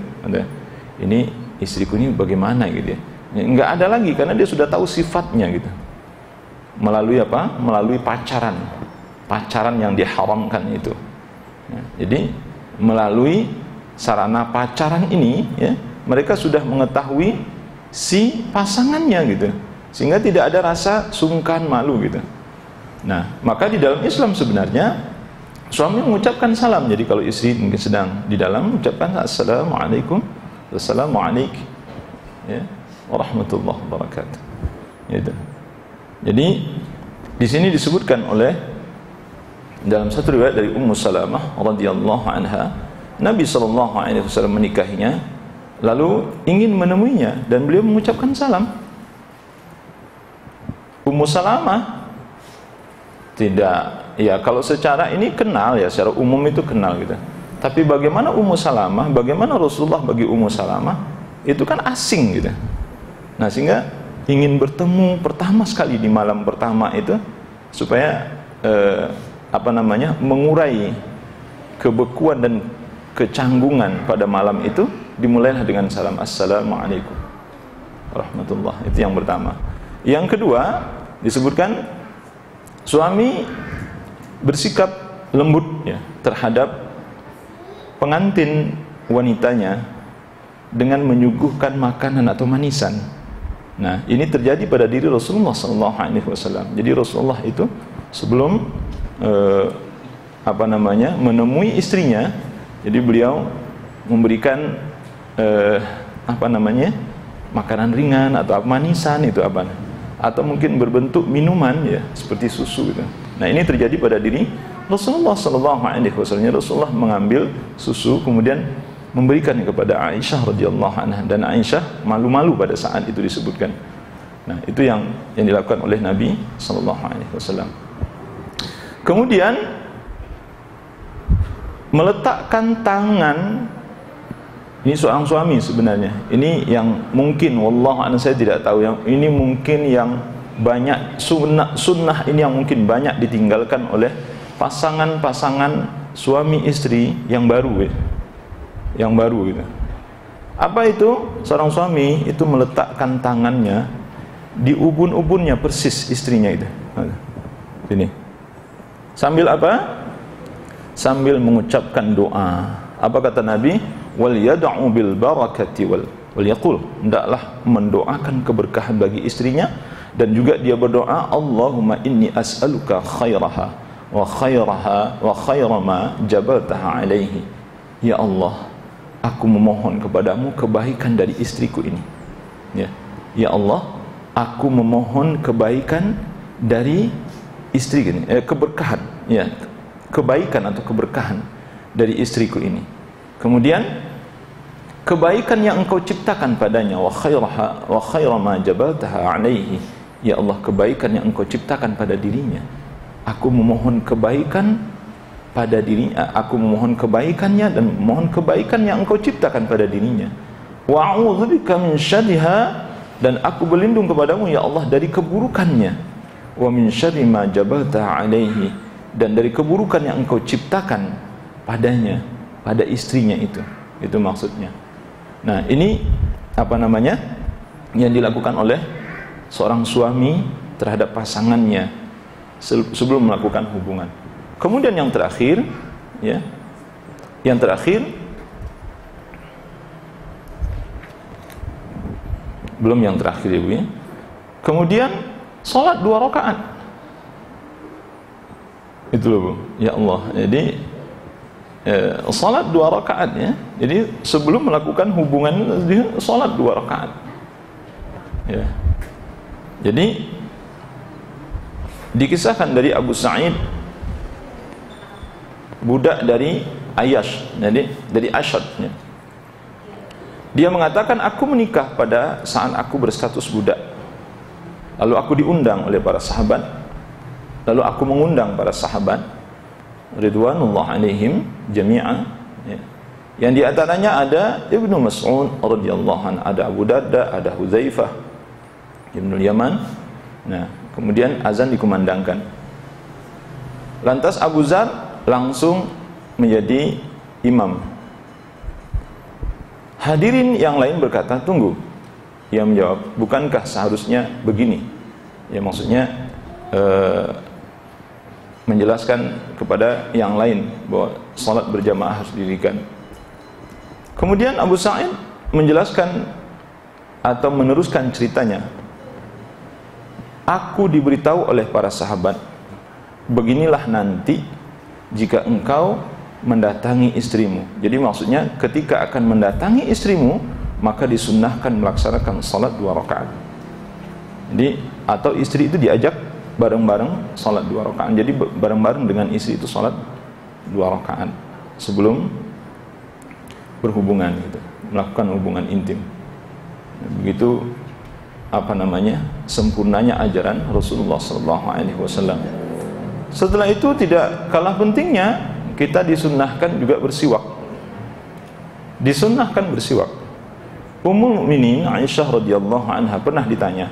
Ini istriku ini bagaimana gitu ya, nggak ada lagi karena dia sudah tahu sifatnya gitu. Melalui apa? Melalui pacaran yang diharamkan itu. Jadi melalui sarana pacaran ini ya, mereka sudah mengetahui si pasangannya gitu, sehingga tidak ada rasa sungkan, malu gitu. Nah, maka di dalam Islam sebenarnya suami mengucapkan salam. Jadi kalau istri mungkin sedang di dalam, ucapkan assalamualaikum, assalamualaikum ya, warahmatullahi wabarakatuh. Gitu. Jadi di sini disebutkan oleh dalam satu riwayat dari Ummu Salamah radhiyallahu anha, Nabi SAW menikahinya, lalu ingin menemuinya dan beliau mengucapkan salam. Ummu Salamah tidak, ya kalau secara ini kenal ya, secara umum itu kenal gitu. Tapi bagaimana Ummu Salamah, bagaimana Rasulullah bagi Ummu Salamah, itu kan asing gitu. Nah, sehingga ingin bertemu pertama sekali di malam pertama itu supaya mengurai kebekuan dan kecanggungan pada malam itu, dimulailah dengan salam assalamualaikum warahmatullahi. Itu yang pertama. Yang kedua disebutkan suami bersikap lembut ya terhadap pengantin wanitanya dengan menyuguhkan makanan atau manisan. Nah, ini terjadi pada diri Rasulullah SAW. Jadi Rasulullah itu sebelum menemui istrinya, jadi beliau memberikan makanan ringan atau manisan itu atau mungkin berbentuk minuman ya, seperti susu gitu. Nah, ini terjadi pada diri Rasulullah SAW. Rasulullah mengambil susu kemudian memberikan kepada Aisyah radhiyallahu anha, dan Aisyah malu-malu pada saat itu disebutkan. Nah, itu yang dilakukan oleh Nabi sallallahu alaihi wasallam. Kemudian meletakkan tangan, ini seorang suami sebenarnya. Ini yang mungkin wallahu a'lam, saya tidak tahu, yang ini mungkin yang banyak sunnah ini yang mungkin banyak ditinggalkan oleh pasangan-pasangan suami istri yang baru gitu. Apa itu? Seorang suami itu meletakkan tangannya di ubun-ubunnya persis istrinya itu. Ini. Sambil apa? Sambil mengucapkan doa. Apa kata Nabi? Wal yad'u bil barakati wal yaqul, hendaklah mendoakan keberkahan bagi istrinya, dan juga dia berdoa, Allahumma inni as'aluka khairaha wa khaira ma jabaltaha alaihi. Ya Allah, aku memohon kepadamu kebaikan dari istriku ini. Ya Allah, aku memohon kebaikan dari istri ini, keberkahan, kebaikan atau keberkahan dari istriku ini. Kemudian kebaikan yang engkau ciptakan padanya, wa khaira ma jabaltaha alaihi. Ya Allah, kebaikan yang engkau ciptakan pada dirinya, aku memohon kebaikan pada dirinya, aku memohon kebaikannya dan memohon kebaikan yang engkau ciptakan pada dirinya. Wa a'udzubika min syarriha, dan aku berlindung kepadamu ya Allah dari keburukannya. Wa min syarri ma jabaltaha alaihi, dan dari keburukan yang engkau ciptakan padanya, pada istrinya itu maksudnya. Nah, ini apa namanya yang dilakukan oleh seorang suami terhadap pasangannya sebelum melakukan hubungan. Kemudian yang terakhir, belum yang terakhir Ibu ya. Kemudian sholat 2 rakaat. Itu loh Bu. Ya Allah. Jadi salat 2 rakaat ya. Jadi sebelum melakukan hubungan dia salat 2 rakaat. Ya. Jadi dikisahkan dari Abu Sa'id, budak dari Ayyash, jadi dari Ashad ya. Dia mengatakan, aku menikah pada saat aku berstatus budak. Lalu aku diundang oleh para sahabat. Lalu aku mengundang para sahabat ridwanullah alaihim jami'an ya. Yang di antaranya ada Ibnu Mas'ud radhiyallahu anhu, ada Abu Darda, ada Hudzaifah Ibnu Yaman. Nah, kemudian azan dikumandangkan. Lantas Abu Dzar langsung menjadi imam. Hadirin yang lain berkata, tunggu. Ia menjawab, bukankah seharusnya begini? Ya, maksudnya menjelaskan kepada yang lain bahwa salat berjamaah harus didirikan. Kemudian Abu Sa'id menjelaskan atau meneruskan ceritanya. Aku diberitahu oleh para sahabat, beginilah nanti jika engkau mendatangi istrimu. Jadi maksudnya ketika akan mendatangi istrimu, maka disunnahkan melaksanakan salat 2 rakaat. Jadi atau istri itu diajak bareng-bareng salat 2 rakaat. Jadi bareng-bareng dengan istri itu salat 2 rakaat sebelum berhubungan gitu, melakukan hubungan intim. Begitu apa namanya? Sempurnanya ajaran Rasulullah SAW. Setelah itu tidak kalah pentingnya, kita disunnahkan juga bersiwak. Disunnahkan bersiwak. Ummul Mukminin Aisyah radhiyallahu anha pernah ditanya,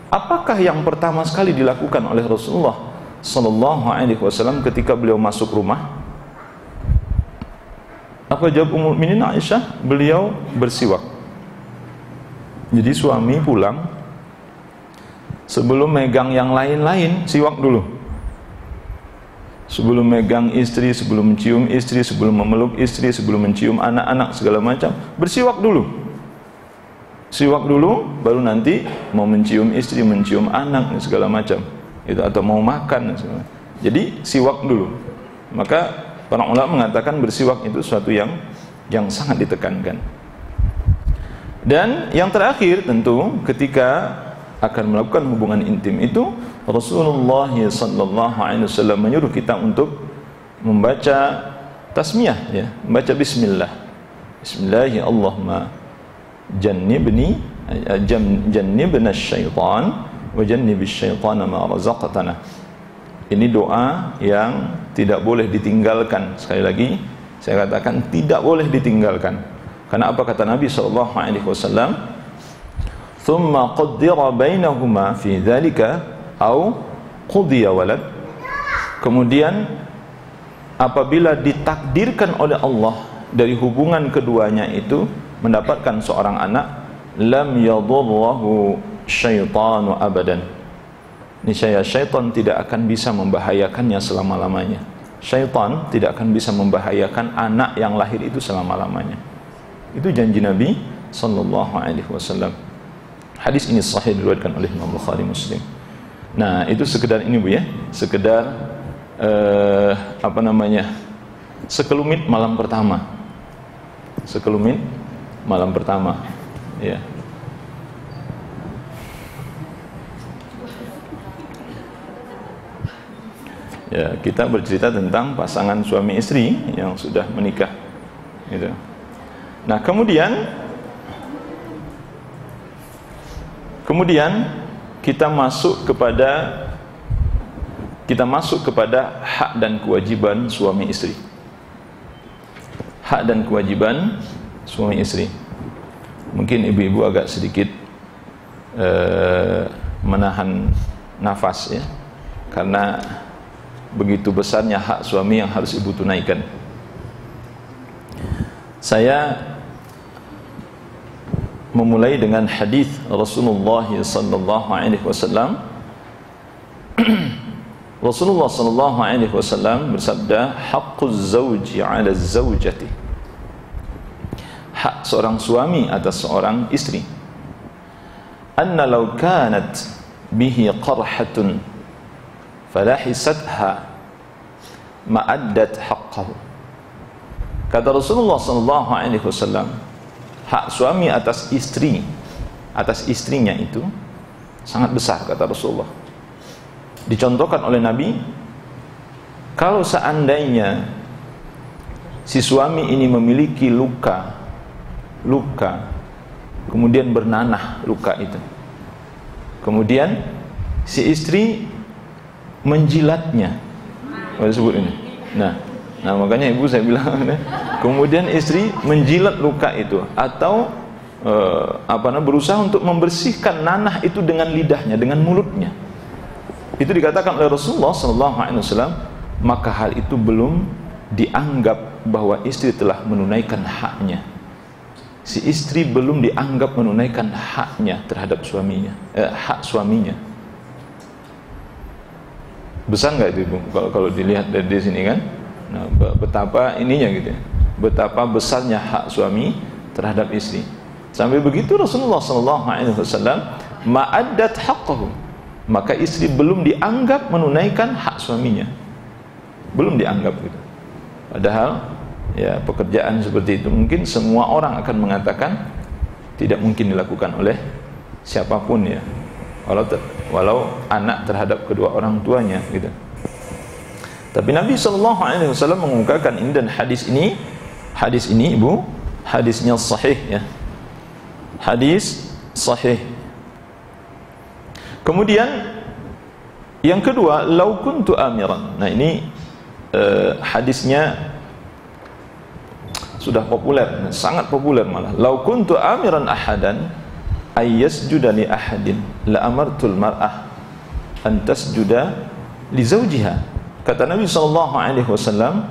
apakah yang pertama sekali dilakukan oleh Rasulullah sallallahu alaihi wasallam ketika beliau masuk rumah? Apa jawab Ummul Mukminin Aisyah? Beliau bersiwak. Jadi suami pulang, sebelum megang yang lain-lain, siwak dulu. Sebelum megang istri, sebelum mencium istri, sebelum memeluk istri, sebelum mencium anak-anak segala macam, bersiwak dulu. Siwak dulu, baru nanti mau mencium istri, mencium anak segala macam. Itu atau mau makan segala. Jadi siwak dulu. Maka para ulama mengatakan bersiwak itu sesuatu yang sangat ditekankan. Dan yang terakhir tentu ketika akan melakukan hubungan intim itu Rasulullah SAW menyuruh kita untuk membaca tasmiyah, ya, membaca bismillah. Bismillah, Allahumma jannibna syaitan wa jannibish syaitana ma razaqtana. Ini doa yang tidak boleh ditinggalkan. Sekali lagi saya katakan tidak boleh ditinggalkan. Karena apa kata Nabi sallallahu alaihi wasallam? Thumma qaddira bainahuma fi dzalika au qudiya walad. Kemudian apabila ditakdirkan oleh Allah dari hubungan keduanya itu mendapatkan seorang anak, lam yadurruhu syaitanu abadan. Niscaya syaitan tidak akan bisa membahayakannya selama-lamanya. Syaitan tidak akan bisa membahayakan anak yang lahir itu selama-lamanya. Itu janji Nabi sallallahu alaihi wasallam. Hadis ini sahih diriwayatkan oleh Imam Bukhari Muslim. Nah, itu sekedar ini Bu ya, sekedar sekelumit malam pertama. Sekelumit malam pertama. Ya. Ya, kita bercerita tentang pasangan suami istri yang sudah menikah, gitu. Nah, kemudian kita masuk kepada hak dan kewajiban suami istri. Hak dan kewajiban suami istri. Mungkin ibu-ibu agak sedikit menahan nafas ya, karena begitu besarnya hak suami yang harus ibu tunaikan. Saya memulai dengan hadis Rasulullah sallallahu alaihi wasallam. Rasulullah sallallahu alaihi wasallam bersabda, haqquz zawji 'ala az-zawjati. Hak seorang suami atas seorang istri. Anna law kanat bihi qarhatun falahisatha ma'addat haqqahu. Kata Rasulullah sallallahu alaihi wasallam, hak suami atas istri, atas istrinya itu sangat besar kata Rasulullah. Dicontohkan oleh Nabi, kalau seandainya si suami ini memiliki luka, kemudian bernanah luka itu, kemudian si istri menjilatnya, sebut ini. Nah makanya ibu saya bilang, kemudian istri menjilat luka itu atau berusaha untuk membersihkan nanah itu dengan lidahnya, dengan mulutnya. Itu dikatakan oleh Rasulullah SAW, maka hal itu belum dianggap bahwa istri telah menunaikan haknya. Si istri belum dianggap menunaikan haknya terhadap suaminya, hak suaminya. Besar nggak itu Ibu? Kalau dilihat dari sini kan, nah, betapa ininya gitu, betapa besarnya hak suami terhadap istri. Sampai begitu Rasulullah SAW ma'addat haqqahu. Maka istri belum dianggap menunaikan hak suaminya, belum dianggap gitu. Padahal ya pekerjaan seperti itu mungkin semua orang akan mengatakan tidak mungkin dilakukan oleh siapapun ya, walau anak terhadap kedua orang tuanya gitu. Tapi Nabi SAW mengungkapkan ini, dan hadis ini Ibu, hadisnya sahih ya, hadis sahih. Kemudian yang kedua, lau kuntu amiran. Nah ini hadisnya sudah populer, sangat populer malah. Lau kuntu amiran ahadan ayyasjuda li ahadin la amartul mar'ah an tasjuda li zawjiha. Kata Nabi SAW,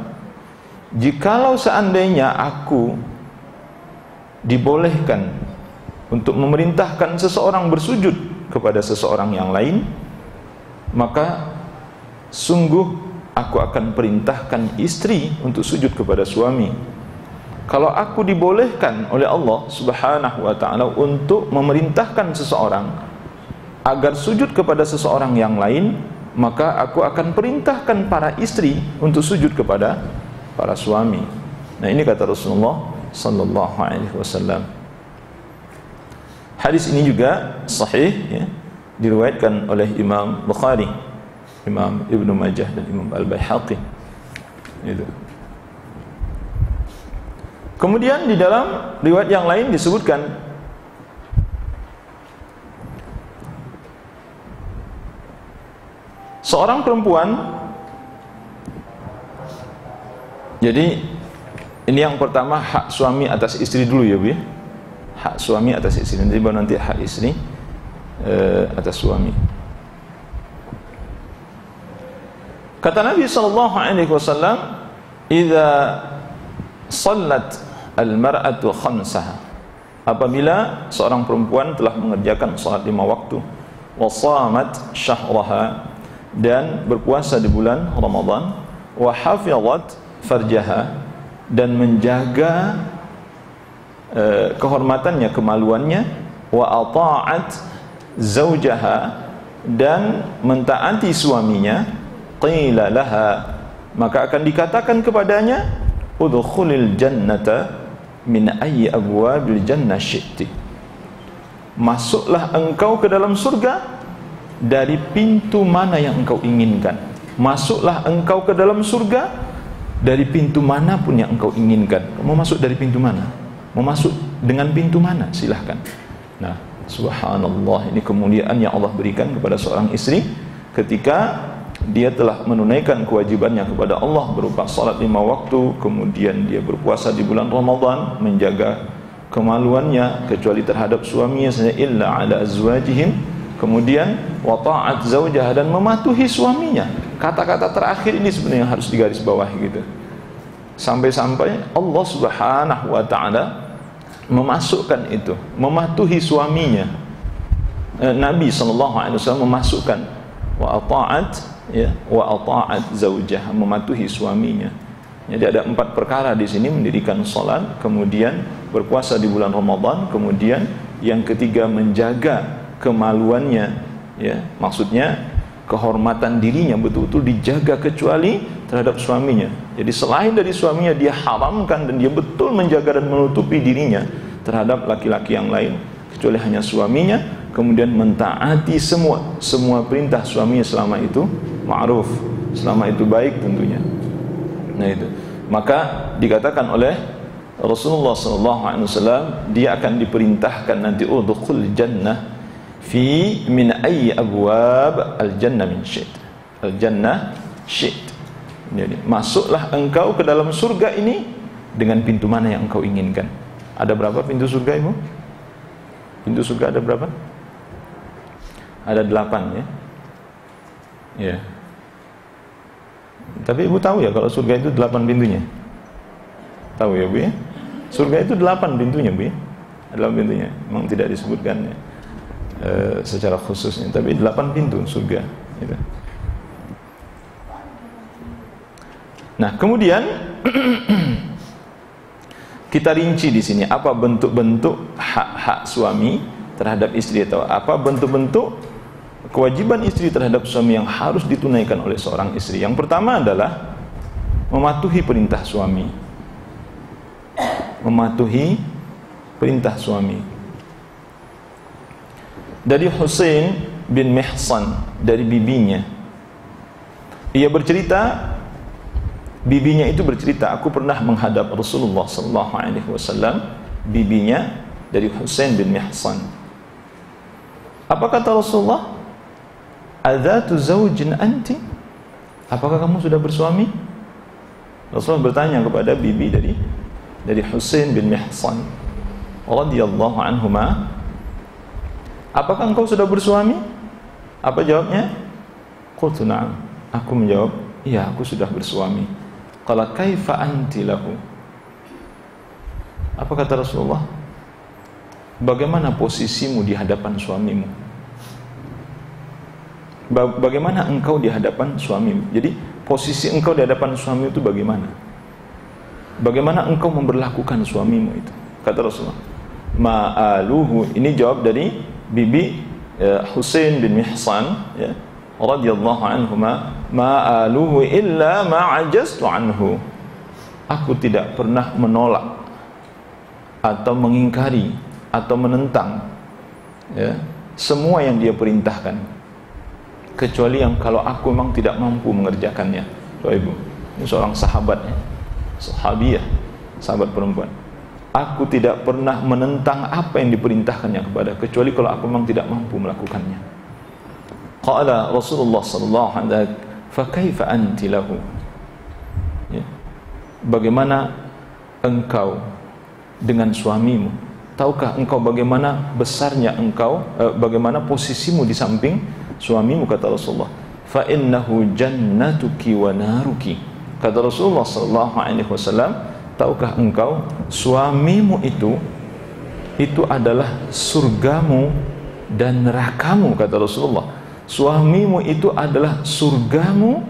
jikalau seandainya aku dibolehkan untuk memerintahkan seseorang bersujud kepada seseorang yang lain, maka sungguh aku akan perintahkan istri untuk sujud kepada suami. Kalau aku dibolehkan oleh Allah Subhanahu wa ta'ala untuk memerintahkan seseorang agar sujud kepada seseorang yang lain, maka aku akan perintahkan para istri untuk sujud kepada para suami. Nah ini kata Rasulullah sallallahu alaihi wasallam. Hadis ini juga sahih ya, diriwayatkan oleh Imam Bukhari, Imam Ibnu Majah dan Imam Al-Baihaqi. Itu. Kemudian di dalam riwayat yang lain disebutkan seorang perempuan. Jadi ini yang pertama hak suami atas istri dulu ya Bu ya. Hak suami atas istri, nanti baru nanti hak istri atas suami. Kata Nabi SAW, "Idza sallat al-mar'atu khamsaha." Apabila seorang perempuan telah mengerjakan salat 5 waktu, wa shamat syahraha, dan berpuasa di bulan Ramadan, wa hafizat farjaha, dan menjaga kehormatannya, kemaluannya, wa ata'at zaujaha, dan mentaati suaminya, qila laha, maka akan dikatakan kepadanya, udkhulil jannata min ayyi abwabil jannah syi'ti, masuklah engkau ke dalam surga dari pintu mana yang engkau inginkan. Masuklah engkau ke dalam surga dari pintu manapun yang engkau inginkan. Mau masuk dari pintu mana? Mau masuk dengan pintu mana? Silahkan. Nah, subhanallah, ini kemuliaan yang Allah berikan kepada seorang istri ketika dia telah menunaikan kewajibannya kepada Allah berupa salat 5 waktu, kemudian dia berpuasa di bulan Ramadan, menjaga kemaluannya kecuali terhadap suaminya saja, illa ala azwajihim, kemudian wa ta'at zaujah, dan mematuhi suaminya. Kata-kata terakhir ini sebenarnya harus digarisbawahi gitu. Sampai-sampai Allah Subhanahu wa taala memasukkan itu, mematuhi suaminya. Nabi SAW memasukkan wa ata'at, ya, wa ata'at zaujah, mematuhi suaminya. Jadi ada 4 perkara di sini: mendirikan salat, kemudian berpuasa di bulan Ramadan, kemudian yang ketiga menjaga kemaluannya, ya, maksudnya kehormatan dirinya betul-betul dijaga kecuali terhadap suaminya. Jadi selain dari suaminya dia haramkan, dan dia betul menjaga dan menutupi dirinya terhadap laki-laki yang lain kecuali hanya suaminya. Kemudian mentaati semua perintah suaminya selama itu ma'ruf, selama itu baik tentunya. Nah itu, maka dikatakan oleh Rasulullah SAW, dia akan diperintahkan nanti udkhul jannah fi min ayyi abwab al-jannah min syit. Al-jannah syit. Jadi masuklah engkau ke dalam surga ini dengan pintu mana yang engkau inginkan. Ada berapa pintu surga, Ibu? Pintu surga ada berapa? Ada 8 ya. Ya. Tapi Ibu tahu ya kalau surga itu 8 pintunya? Tahu ya Bu ya? Surga itu 8 pintunya Bu ya? 8 pintunya. Memang tidak disebutkan ya, secara khususnya, tapi 8 pintu surga gitu. Nah, kemudian kita rinci di sini apa bentuk-bentuk hak-hak suami terhadap istri, atau apa bentuk-bentuk kewajiban istri terhadap suami yang harus ditunaikan oleh seorang istri. Yang pertama adalah mematuhi perintah suami. Mematuhi perintah suami. Dari Husain bin Mihsan, dari bibinya, ia bercerita, bibinya itu bercerita, aku pernah menghadap Rasulullah SAW. Bibinya dari Husain bin Mihsan. Apa kata Rasulullah? Adzatu zaujin anti? Apakah kamu sudah bersuami? Rasulullah bertanya kepada bibi dari Husain bin Mihsan radhiyallahu anhuma, apakah engkau sudah bersuami? Apa jawabnya? Qultu na'am. Aku menjawab, iya, aku sudah bersuami. Qala kaifa anti lahu? Apa kata Rasulullah? Bagaimana posisimu di hadapan suamimu? Bagaimana engkau di hadapan suamimu? Jadi posisi engkau di hadapan suami itu bagaimana? Bagaimana engkau memperlakukan suamimu itu? Kata Rasulullah, ma'aluhu. Ini jawab dari bibi Husain bin Mihsan ya, radhiyallahu anhuma, ma'aluhu illa ma'ajaztu anhu. Aku tidak pernah menolak atau mengingkari atau menentang ya, semua yang dia perintahkan, kecuali yang kalau aku memang tidak mampu mengerjakannya. Ibu, ini seorang sahabat ya, sahabiah, sahabat perempuan. aku tidak pernah menentang apa yang diperintahkannya kepada, kecuali kalau aku memang tidak mampu melakukannya. Qala Rasulullah sallallahu alaihi wasallam, fa kaifa anti lahu? Ya. Bagaimana engkau dengan suamimu? Tahukah engkau bagaimana besarnya engkau, bagaimana posisimu di samping suamimu, kata Rasulullah. Fa innahu jannatuki wa naruki. Kata Rasulullah sallallahu alaihi wasallam, tahukah engkau suamimu itu adalah surgamu dan nerakamu, kata Rasulullah. Suamimu itu adalah surgamu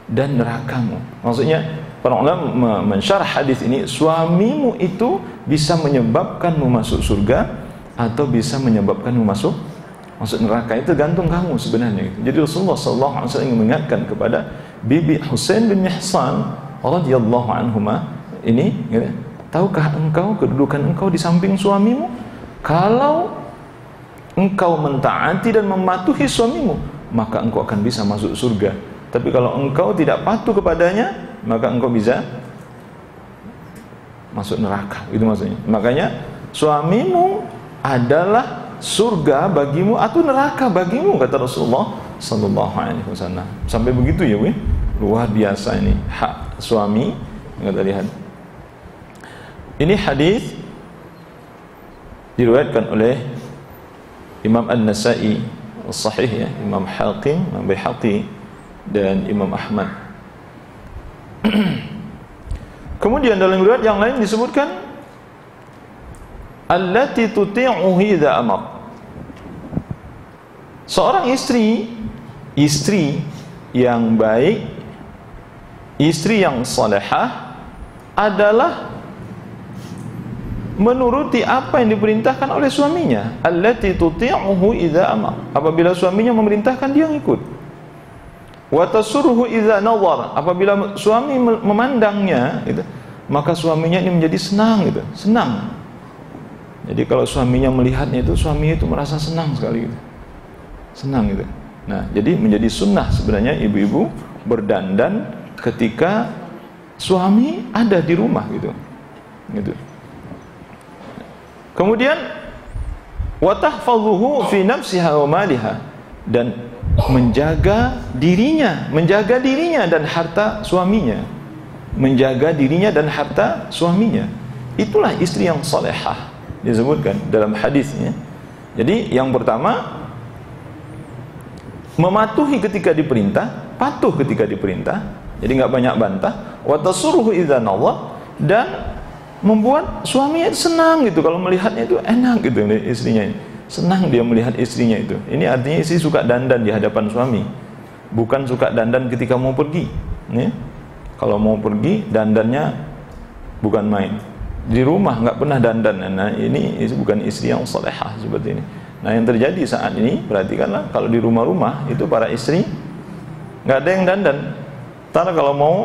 dan nerakamu. Maksudnya para ulama mensyarah hadis ini, suamimu itu bisa menyebabkanmu masuk surga atau bisa menyebabkanmu masuk neraka. Itu gantung kamu sebenarnya. Jadi Rasulullah SAW ingin mengingatkan kepada Bibi Husain bin Mihsan radhiyallahu anhuma ini, gitu, tahukah engkau kedudukan engkau di samping suamimu? Kalau engkau mentaati dan mematuhi suamimu, maka engkau akan bisa masuk surga. Tapi kalau engkau tidak patuh kepadanya, maka engkau bisa masuk neraka. Itu maksudnya. Makanya suamimu adalah surga bagimu atau neraka bagimu, kata Rasulullah sallallahu alaihi wasallam. Sampai begitu ya, luar biasa ini hak suami. Kita lihat. Ini hadis diriwayatkan oleh Imam An-Nasa'i as-Sahih, ya, Imam Hakim, Imam Baihaqi dan Imam Ahmad. Kemudian dalam riwayat yang lain disebutkan allati tuti'uhu idza amar. Seorang istri yang baik, istri yang salehah adalah menuruti apa yang diperintahkan oleh suaminya. Allati tuti'uhu idza amar. Apabila suaminya memerintahkan, dia ngikut. Wa tasurruhu idza nawar. Apabila suami memandangnya, gitu, maka suaminya ini menjadi senang, gitu. Senang. Jadi kalau suaminya melihatnya itu, suaminya itu merasa senang sekali, gitu. Senang, gitu. Nah, jadi menjadi sunnah sebenarnya ibu-ibu berdandan ketika suami ada di rumah, gitu. Gitu. Kemudian wa tahfazuhu fi nafsiha wa maliha, dan menjaga dirinya dan harta suaminya. Menjaga dirinya dan harta suaminya. Itulah istri yang salehah disebutkan dalam hadisnya. Jadi yang pertama, mematuhi ketika diperintah, patuh ketika diperintah. Jadi nggak banyak bantah. Wa tasurruhu idza nawar, dan membuat suaminya senang, gitu, kalau melihatnya itu enak, gitu, istrinya ini senang dia melihat istrinya itu. Ini artinya istri suka dandan di hadapan suami, bukan suka dandan ketika mau pergi, ya. Kalau mau pergi dandannya bukan main, di rumah nggak pernah dandan. Nah, ini bukan istri yang salehah seperti ini. Nah, yang terjadi saat ini, perhatikanlah, kalau di rumah-rumah itu para istri nggak ada yang dandan. Ntar kalau mau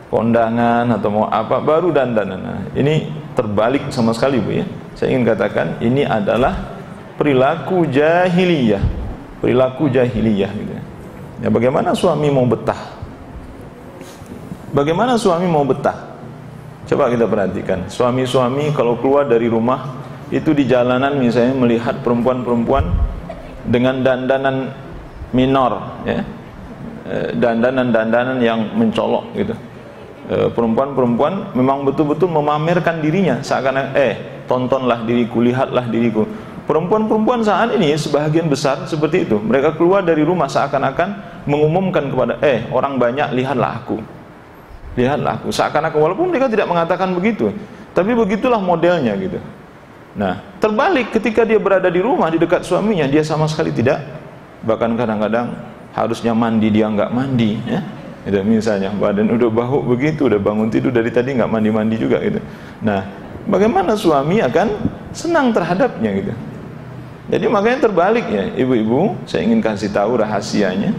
kondangan atau mau apa baru dandan. Nah, ini terbalik sama sekali, Bu, ya. Saya ingin katakan ini adalah perilaku jahiliyah, gitu. Ya, bagaimana suami mau betah? Bagaimana suami mau betah? Coba kita perhatikan. Suami-suami kalau keluar dari rumah itu di jalanan misalnya melihat perempuan-perempuan dengan dandanan minor, ya. Dandanan yang mencolok, gitu. Perempuan-perempuan memang betul-betul memamerkan dirinya, seakan tontonlah diriku, lihatlah diriku. Perempuan-perempuan saat ini sebahagian besar seperti itu. Mereka keluar dari rumah seakan-akan mengumumkan kepada orang banyak, lihatlah aku, seakan-akan, walaupun mereka tidak mengatakan begitu, tapi begitulah modelnya, gitu. Nah, terbalik ketika dia berada di rumah di dekat suaminya, dia sama sekali tidak, bahkan kadang-kadang harusnya mandi dia nggak mandi, ya. Itu misalnya badan udah bau begitu, udah bangun tidur dari tadi nggak mandi-mandi juga, gitu. Nah, bagaimana suami akan senang terhadapnya, gitu. Jadi makanya terbalik, ya, ibu-ibu, saya ingin kasih tahu rahasianya.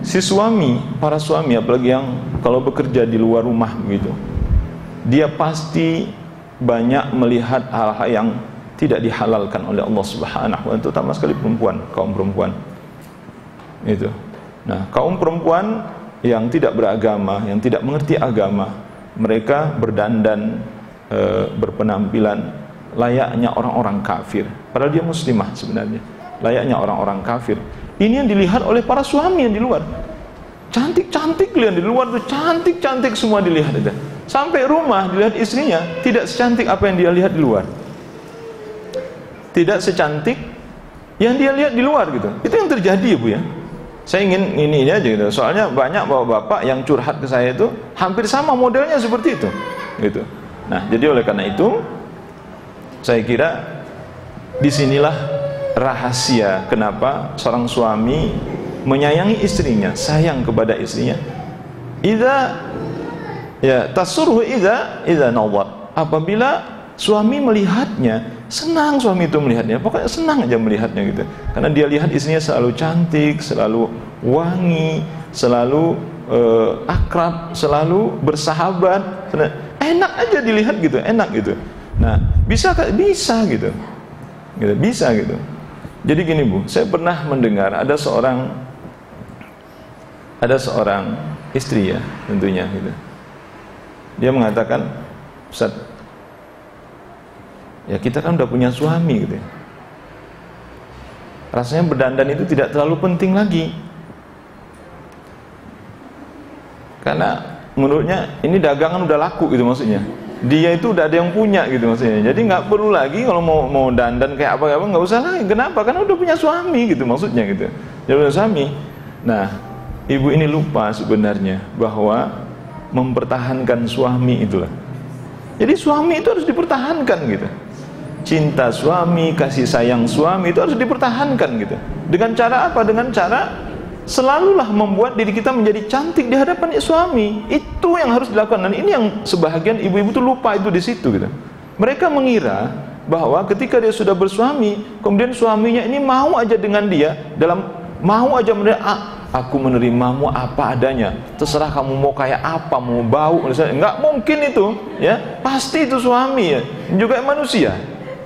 Si suami, para suami apalagi yang kalau bekerja di luar rumah begitu, dia pasti banyak melihat hal-hal yang tidak dihalalkan oleh Allah Subhanahu wa ta'ala, terutama sekali perempuan, kaum perempuan. Itu. Nah, kaum perempuan yang tidak beragama, yang tidak mengerti agama, mereka berdandan berpenampilan layaknya orang-orang kafir, padahal dia muslimah sebenarnya, layaknya orang-orang kafir. Ini yang dilihat oleh para suami yang di luar. Cantik-cantik lihat di luar tuh, cantik-cantik semua dilihat itu. Sampai rumah dilihat istrinya tidak secantik apa yang dia lihat di luar, tidak secantik yang dia lihat di luar gitu. Itu yang terjadi ya Bu ya. Saya ingin ini aja gitu. Soalnya banyak bapak-bapak yang curhat ke saya itu hampir sama modelnya seperti itu gitu. Nah, jadi oleh karena itu saya kira disinilah rahasia kenapa seorang suami menyayangi istrinya, sayang kepada istrinya. Tasurhu idza nawwar. Apabila suami melihatnya, senang suami itu melihatnya, pokoknya senang aja melihatnya gitu. Karena dia lihat istrinya selalu cantik, selalu wangi, selalu akrab, selalu bersahabat, enak aja dilihat gitu, enak gitu. Nah, bisa gitu. Bisa gitu. Jadi gini Bu, saya pernah mendengar ada seorang istri ya, tentunya gitu. Dia mengatakan, Ustaz, ya kita kan udah punya suami gitu ya. Rasanya berdandan itu tidak terlalu penting lagi. Karena menurutnya ini dagangan udah laku gitu maksudnya. Dia itu udah ada yang punya gitu maksudnya. Jadi nggak perlu lagi kalau mau dandan kayak apa-apa, nggak usah lagi. Kenapa? Karena udah punya suami gitu maksudnya gitu. Dia punya suami. Nah, ibu ini lupa sebenarnya bahwa mempertahankan suami itulah. Jadi suami itu harus dipertahankan gitu. Cinta suami, kasih sayang suami itu harus dipertahankan gitu. Dengan cara apa? Dengan cara selalulah membuat diri kita menjadi cantik di hadapan suami. Itu yang harus dilakukan. Dan ini yang sebahagian ibu-ibu tuh lupa itu di situ gitu. Mereka mengira bahwa ketika dia sudah bersuami, kemudian suaminya ini mau aja dengan dia, mau aja aku menerimamu apa adanya, terserah kamu mau kayak apa, mau bau, enggak mungkin itu ya. Pasti itu suami ya, juga manusia,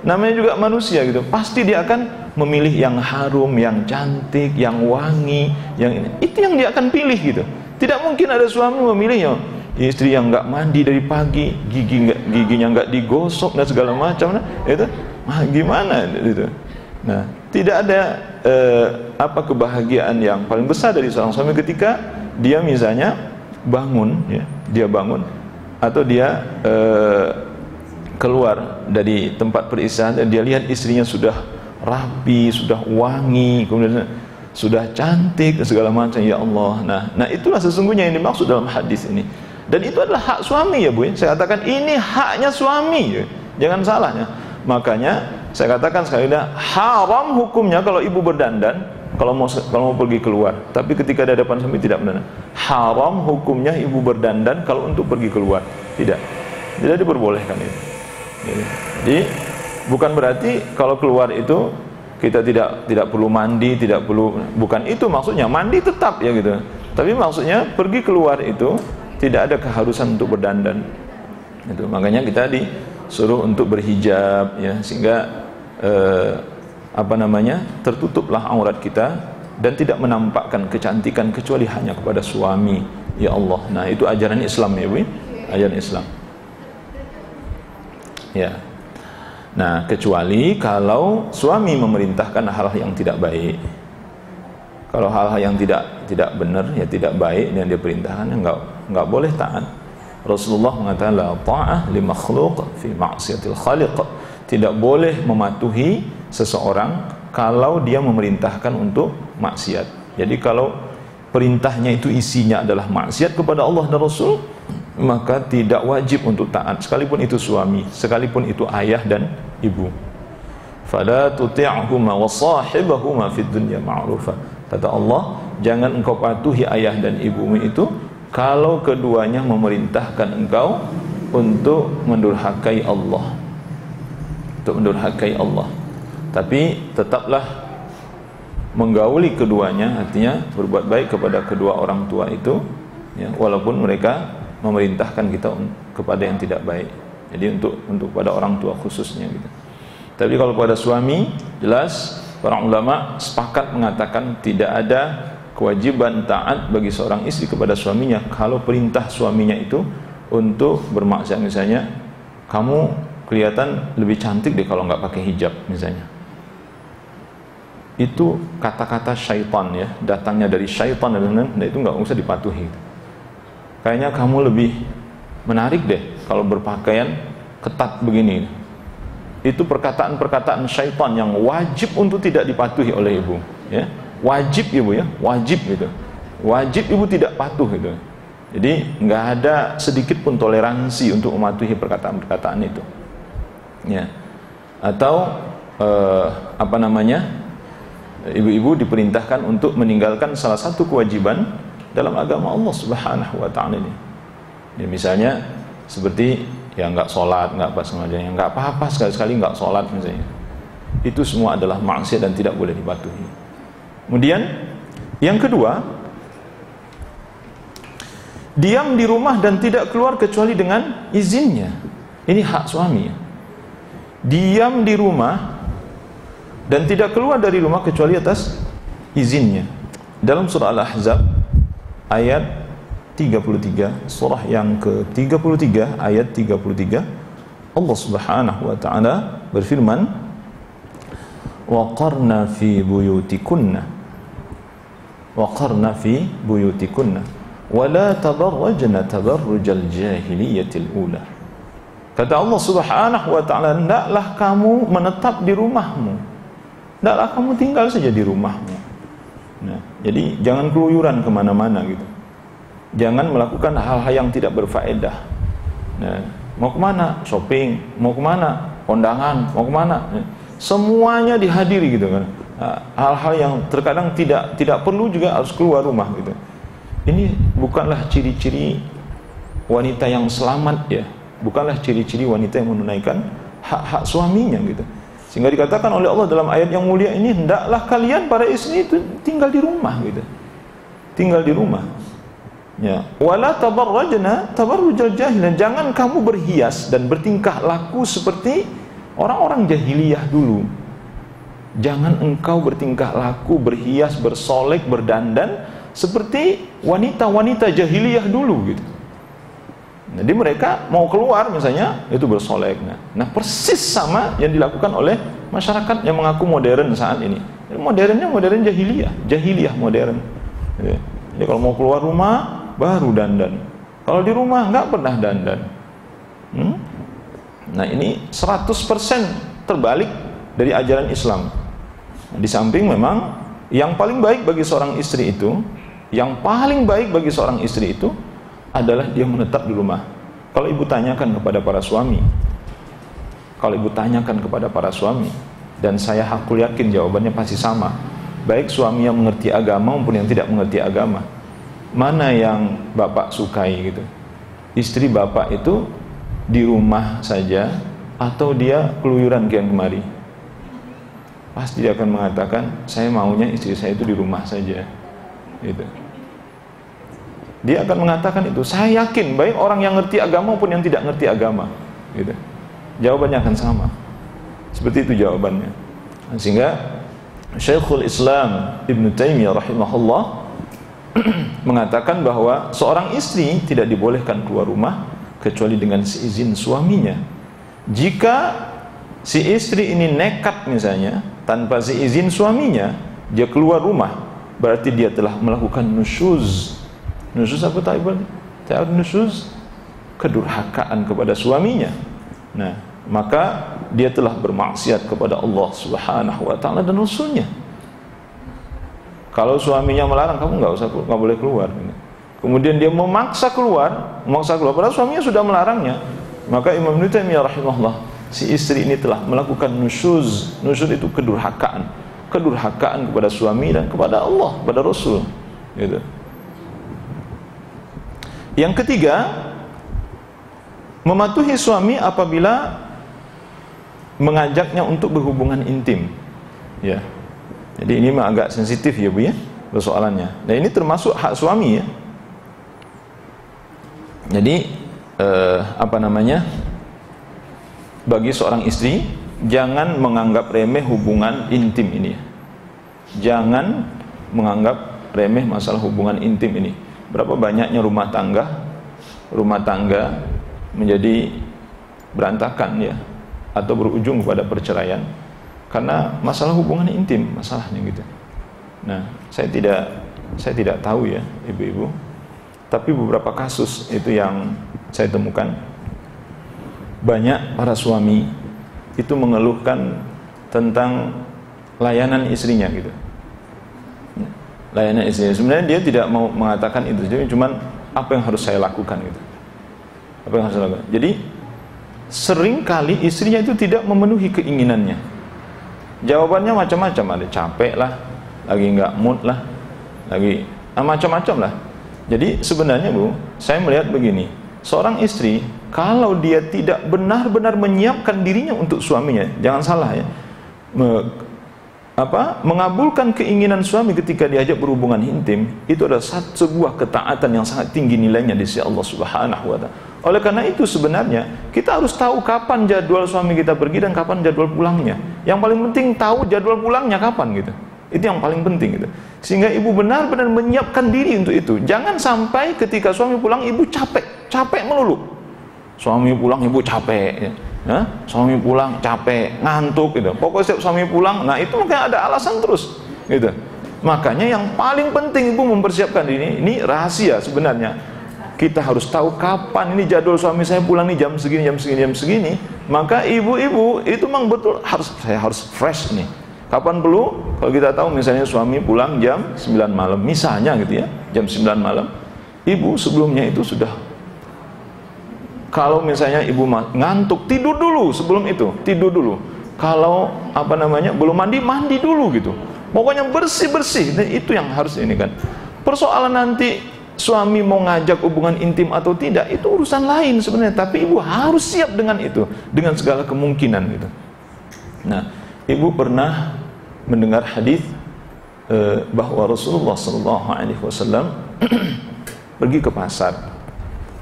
namanya juga manusia gitu, pasti dia akan memilih yang harum, yang cantik, yang wangi, yang ini. Itu yang dia akan pilih gitu. Tidak mungkin ada suami memilih istri yang enggak mandi dari pagi, giginya enggak digosok dan segala macam. Nah, itu gimana gitu. Nah, tidak ada kebahagiaan yang paling besar dari seorang suami ketika dia misalnya bangun ya, dia bangun atau dia keluar dari tempat peristirahat dan dia lihat istrinya sudah rapi, sudah wangi, kemudian sudah cantik dan segala macam. Ya Allah. Nah itulah sesungguhnya yang dimaksud dalam hadis ini. Dan itu adalah hak suami ya Bu. Saya katakan ini haknya suami ya. Jangan salah ya. Makanya saya katakan sekali lagi, haram hukumnya kalau ibu berdandan kalau mau pergi keluar. Tapi ketika di hadapan suami tidak berdandan. Haram hukumnya ibu berdandan kalau untuk pergi keluar. Tidak diperbolehkan itu. Jadi bukan berarti kalau keluar itu kita tidak perlu mandi, tidak perlu, bukan itu maksudnya. Mandi tetap ya gitu. Tapi maksudnya pergi keluar itu tidak ada keharusan untuk berdandan. Itu makanya kita disuruh untuk berhijab ya, sehingga tertutuplah aurat kita dan tidak menampakkan kecantikan kecuali hanya kepada suami. Ya Allah. Nah, itu ajaran Islam ya Bu. Ajaran Islam. Ya. Nah, kecuali kalau suami memerintahkan hal-hal yang tidak baik. Kalau hal-hal yang tidak benar, ya tidak baik dan dia perintahkan, enggak boleh taat. Rasulullah mengatakan la ta'ah li makhluq fi ma'siyatil khaliq. Tidak boleh mematuhi seseorang kalau dia memerintahkan untuk maksiat. Jadi kalau perintahnya itu isinya adalah maksiat kepada Allah dan Rasul, maka tidak wajib untuk taat, sekalipun itu suami, sekalipun itu ayah dan ibu. Fala tuti'huma wa sahibahuma fid dunya ma'rufa. Kata Allah, jangan engkau patuhi ayah dan ibumu itu kalau keduanya memerintahkan engkau untuk mendurhakai Allah. Untuk mendurhakai Allah. Tapi tetaplah menggauli keduanya, artinya berbuat baik kepada kedua orang tua itu ya, walaupun mereka memerintahkan kita kepada yang tidak baik. Jadi untuk pada orang tua khususnya gitu. Tapi kalau pada suami, jelas para ulama sepakat mengatakan tidak ada kewajiban taat bagi seorang istri kepada suaminya kalau perintah suaminya itu untuk bermaksiat, misalnya kamu kelihatan lebih cantik deh kalau nggak pakai hijab misalnya. Itu kata-kata syaitan ya, datangnya dari syaitan, dan itu nggak usah dipatuhi. Kayaknya kamu lebih menarik deh kalau berpakaian ketat begini. Itu perkataan-perkataan syaitan yang wajib untuk tidak dipatuhi oleh ibu ya. Wajib ibu ya, wajib gitu. Wajib ibu tidak patuh gitu. Jadi nggak ada sedikit pun toleransi untuk mematuhi perkataan-perkataan itu ya. Atau ibu-ibu diperintahkan untuk meninggalkan salah satu kewajiban dalam agama Allah Subhanahu wa ta'ala ini. Ya, misalnya seperti ya nggak sholat, nggak apa semacamnya, nggak apa-apa sekali-sekali nggak sholat misalnya. Itu semua adalah maksiat dan tidak boleh dipatuhi. Kemudian yang kedua, diam di rumah dan tidak keluar kecuali dengan izinnya. Ini hak suami ya. Diam di rumah dan tidak keluar dari rumah kecuali atas izinnya. Dalam surah Al-Ahzab ayat 33, surah yang ke-33 ayat 33, Allah Subhanahu wa taala berfirman, "Waqarna fi buyutikunna waqarna fi buyutikunna wa la tabarrajna tabarrujal jahiliyatil ula." Kata Allah Subhanahu wa taala, hendaklah kamu menetap di rumahmu. Hendaklah kamu tinggal saja di rumahmu. Nah, jadi jangan keluyuran kemana-mana gitu. Jangan melakukan hal-hal yang tidak berfaedah. Nah, mau kemana? Shopping. Mau kemana? Kondangan. Mau kemana? Semuanya dihadiri gitu kan. Hal-hal yang terkadang tidak perlu juga harus keluar rumah gitu. Ini bukanlah ciri-ciri wanita yang selamat ya. Bukanlah ciri-ciri wanita yang menunaikan hak-hak suaminya gitu. Sehingga dikatakan oleh Allah dalam ayat yang mulia ini, hendaklah kalian para istri itu tinggal di rumah gitu. Tinggal di rumah. Ya, wala tabarrajna tabarrujal jahilin. Jangan kamu berhias dan bertingkah laku seperti orang-orang jahiliyah dulu. Jangan engkau bertingkah laku, berhias, bersolek, berdandan seperti wanita-wanita jahiliyah dulu gitu. Jadi mereka mau keluar misalnya itu bersolek. Nah persis sama yang dilakukan oleh masyarakat yang mengaku modern saat ini. Modernnya modern jahiliyah modern. Jadi kalau mau keluar rumah baru dandan. Kalau di rumah nggak pernah dandan. Nah ini 100% terbalik dari ajaran Islam. Di samping memang yang paling baik bagi seorang istri itu, adalah dia menetap di rumah. Kalau ibu tanyakan kepada para suami, dan saya hakul yakin jawabannya pasti sama, baik suami yang mengerti agama maupun yang tidak mengerti agama, mana yang bapak sukai gitu? Istri bapak itu di rumah saja atau dia keluyuran kian kemari? Pasti dia akan mengatakan, saya maunya istri saya itu di rumah saja gitu. Dia akan mengatakan itu. Saya yakin baik orang yang ngerti agama maupun yang tidak ngerti agama gitu. Jawabannya akan sama. Seperti itu jawabannya. Sehingga Syekhul Islam Ibn Taimiyah rahimahullah mengatakan bahwa seorang istri tidak dibolehkan keluar rumah kecuali dengan seizin suaminya. Jika si istri ini nekat misalnya tanpa seizin suaminya, dia keluar rumah, berarti dia telah melakukan nusyuz. Nusyuz apa ta'iban? Ta'ad nusyuz, kedurhakaan kepada suaminya. Nah, maka dia telah bermaksiat kepada Allah Subhanahu wa taala dan Rasulnya. Kalau suaminya melarang, kamu nggak boleh keluar. Kemudian dia memaksa keluar, padahal suaminya sudah melarangnya. Maka Imam Ibnu Taimiyah rahimahullah, si istri ini telah melakukan nusyuz. Nusyuz itu kedurhakaan kepada suami dan kepada Allah, kepada Rasul. Gitu. Yang ketiga, mematuhi suami apabila mengajaknya untuk berhubungan intim. Ya. Jadi ini mah agak sensitif ya Bu ya, persoalannya. Nah ini termasuk hak suami ya. Jadi bagi seorang istri jangan menganggap remeh hubungan intim ini. Jangan menganggap remeh masalah hubungan intim ini. Berapa banyaknya rumah tangga menjadi berantakan ya, atau berujung pada perceraian karena masalah hubungan intim masalahnya gitu. Nah, saya tidak tahu ya ibu-ibu, tapi beberapa kasus itu yang saya temukan, banyak para suami itu mengeluhkan tentang layanan istrinya gitu. Layanan istrinya, sebenarnya dia tidak mau mengatakan itu, jadi cuman apa yang harus saya lakukan gitu. Apa yang harus saya lakukan. Jadi seringkali istrinya itu tidak memenuhi keinginannya. Jawabannya macam-macam, ada capek lah, lagi nggak mood lah, lagi macam-macam lah. Jadi sebenarnya Bu, saya melihat begini, seorang istri kalau dia tidak benar-benar menyiapkan dirinya untuk suaminya, jangan salah ya, mengabulkan keinginan suami ketika diajak berhubungan intim, itu adalah sebuah ketaatan yang sangat tinggi nilainya di sisi Allah Subhanahu wa Ta'ala. Oleh karena itu sebenarnya kita harus tahu kapan jadwal suami kita pergi dan kapan jadwal pulangnya. Yang paling penting tahu jadwal pulangnya kapan gitu. Itu yang paling penting gitu. Sehingga ibu benar-benar menyiapkan diri untuk itu. Jangan sampai ketika suami pulang ibu capek melulu. Suami pulang ibu capek ya. Suami pulang capek, ngantuk gitu. Pokoknya setiap suami pulang, nah itu mungkin ada alasan terus gitu. Makanya yang paling penting ibu mempersiapkan ini rahasia sebenarnya. Kita harus tahu kapan ini jadwal suami saya pulang nih, jam segini. Maka ibu-ibu itu memang betul saya harus fresh nih. Kapan perlu? Kalau kita tahu misalnya suami pulang jam 9 malam misalnya gitu ya, jam 9 malam. Ibu sebelumnya itu sudah, kalau misalnya ibu ngantuk, tidur dulu sebelum itu, tidur dulu. Kalau belum mandi dulu gitu. Pokoknya bersih-bersih. Nah, itu yang harus ini kan. Persoalan nanti suami mau ngajak hubungan intim atau tidak itu urusan lain sebenarnya, tapi ibu harus siap dengan itu, dengan segala kemungkinan gitu. Nah, ibu pernah mendengar hadis bahwa Rasulullah SAW pergi ke pasar.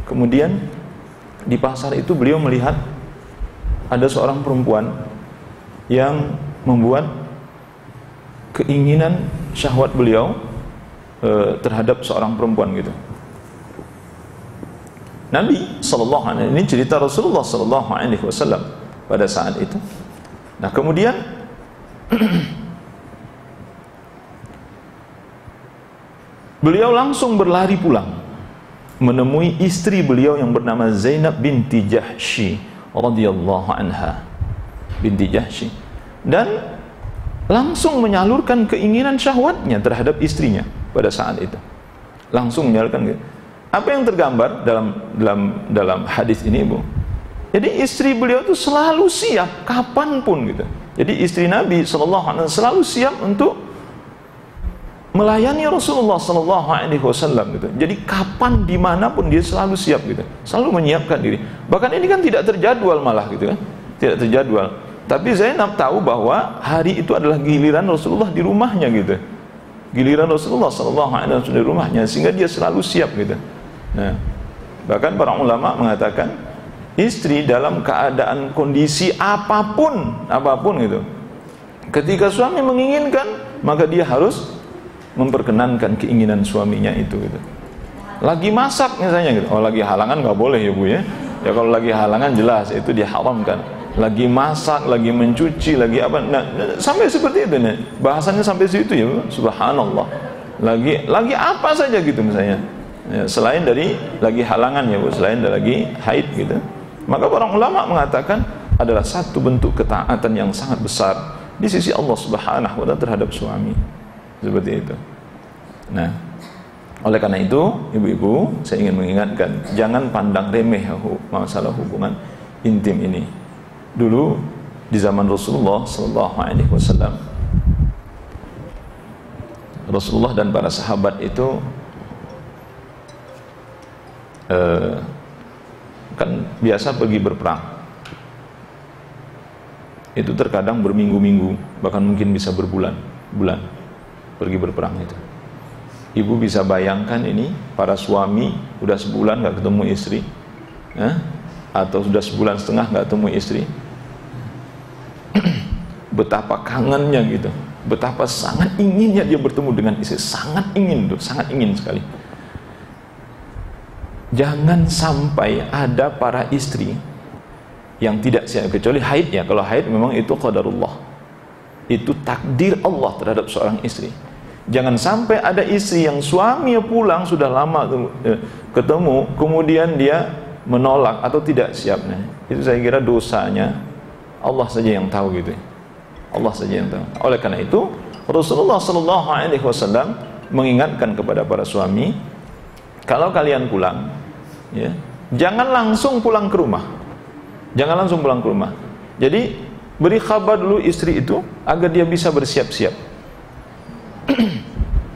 Kemudian di pasar itu beliau melihat ada seorang perempuan yang membuat keinginan syahwat beliau terhadap seorang perempuan gitu. Nabi SAW, ini cerita Rasulullah SAW pada saat itu. Nah kemudian beliau langsung berlari pulang menemui istri beliau yang bernama Zainab binti Jahsy radhiyallahu anha, binti Jahsy, dan langsung menyalurkan keinginan syahwatnya terhadap istrinya pada saat itu. Langsung menyalurkan gitu. Apa yang tergambar dalam hadis ini, Bu? Jadi istri beliau itu selalu siap kapanpun gitu. Jadi istri Nabi SAW selalu siap untuk melayani Rasulullah SAW gitu. Jadi kapan dimanapun dia selalu siap gitu, selalu menyiapkan diri. Bahkan ini kan tidak terjadwal malah gitu kan, tidak terjadwal. Tapi Zainab tahu bahwa hari itu adalah giliran Rasulullah di rumahnya gitu, giliran Rasulullah SAW di rumahnya, sehingga dia selalu siap gitu. Nah, bahkan para ulama mengatakan istri dalam keadaan kondisi apapun gitu, ketika suami menginginkan maka dia harus memperkenankan keinginan suaminya itu gitu. Lagi masak misalnya gitu, oh lagi halangan nggak boleh ya Bu ya. Ya kalau lagi halangan jelas itu diharamkan. Lagi masak, lagi mencuci, lagi apa, nah, sampai seperti itu nih. Bahasanya sampai situ ya Bu. Subhanallah. Lagi apa saja gitu misalnya. Ya, selain dari lagi halangan ya Bu, selain dari lagi haid gitu. Maka para ulama mengatakan adalah satu bentuk ketaatan yang sangat besar di sisi Allah Subhanahu wa Ta'ala terhadap suami. Seperti itu. Nah, oleh karena itu, ibu-ibu, saya ingin mengingatkan, jangan pandang remeh masalah hubungan intim ini. Dulu di zaman Rasulullah SAW, Rasulullah dan para sahabat itu kan biasa pergi berperang. Itu terkadang berminggu-minggu, bahkan mungkin bisa berbulan-bulan pergi berperang itu. Ibu bisa bayangkan ini, para suami udah sebulan gak ketemu istri, atau sudah sebulan setengah gak ketemu istri, betapa kangennya gitu, betapa sangat inginnya dia bertemu dengan istri, sangat ingin sekali. Jangan sampai ada para istri yang tidak siap, kecuali haid ya. Kalau haid memang itu qadarullah, itu takdir Allah terhadap seorang istri. Jangan sampai ada istri yang suaminya pulang sudah lama ketemu, kemudian dia menolak atau tidak siap. Nah, itu saya kira dosanya Allah saja yang tahu gitu. Allah saja yang tahu. Oleh karena itu Rasulullah sallallahu alaihi wasallam mengingatkan kepada para suami, kalau kalian pulang, ya, jangan langsung pulang ke rumah. Jangan langsung pulang ke rumah. Jadi beri kabar dulu istri itu agar dia bisa bersiap-siap.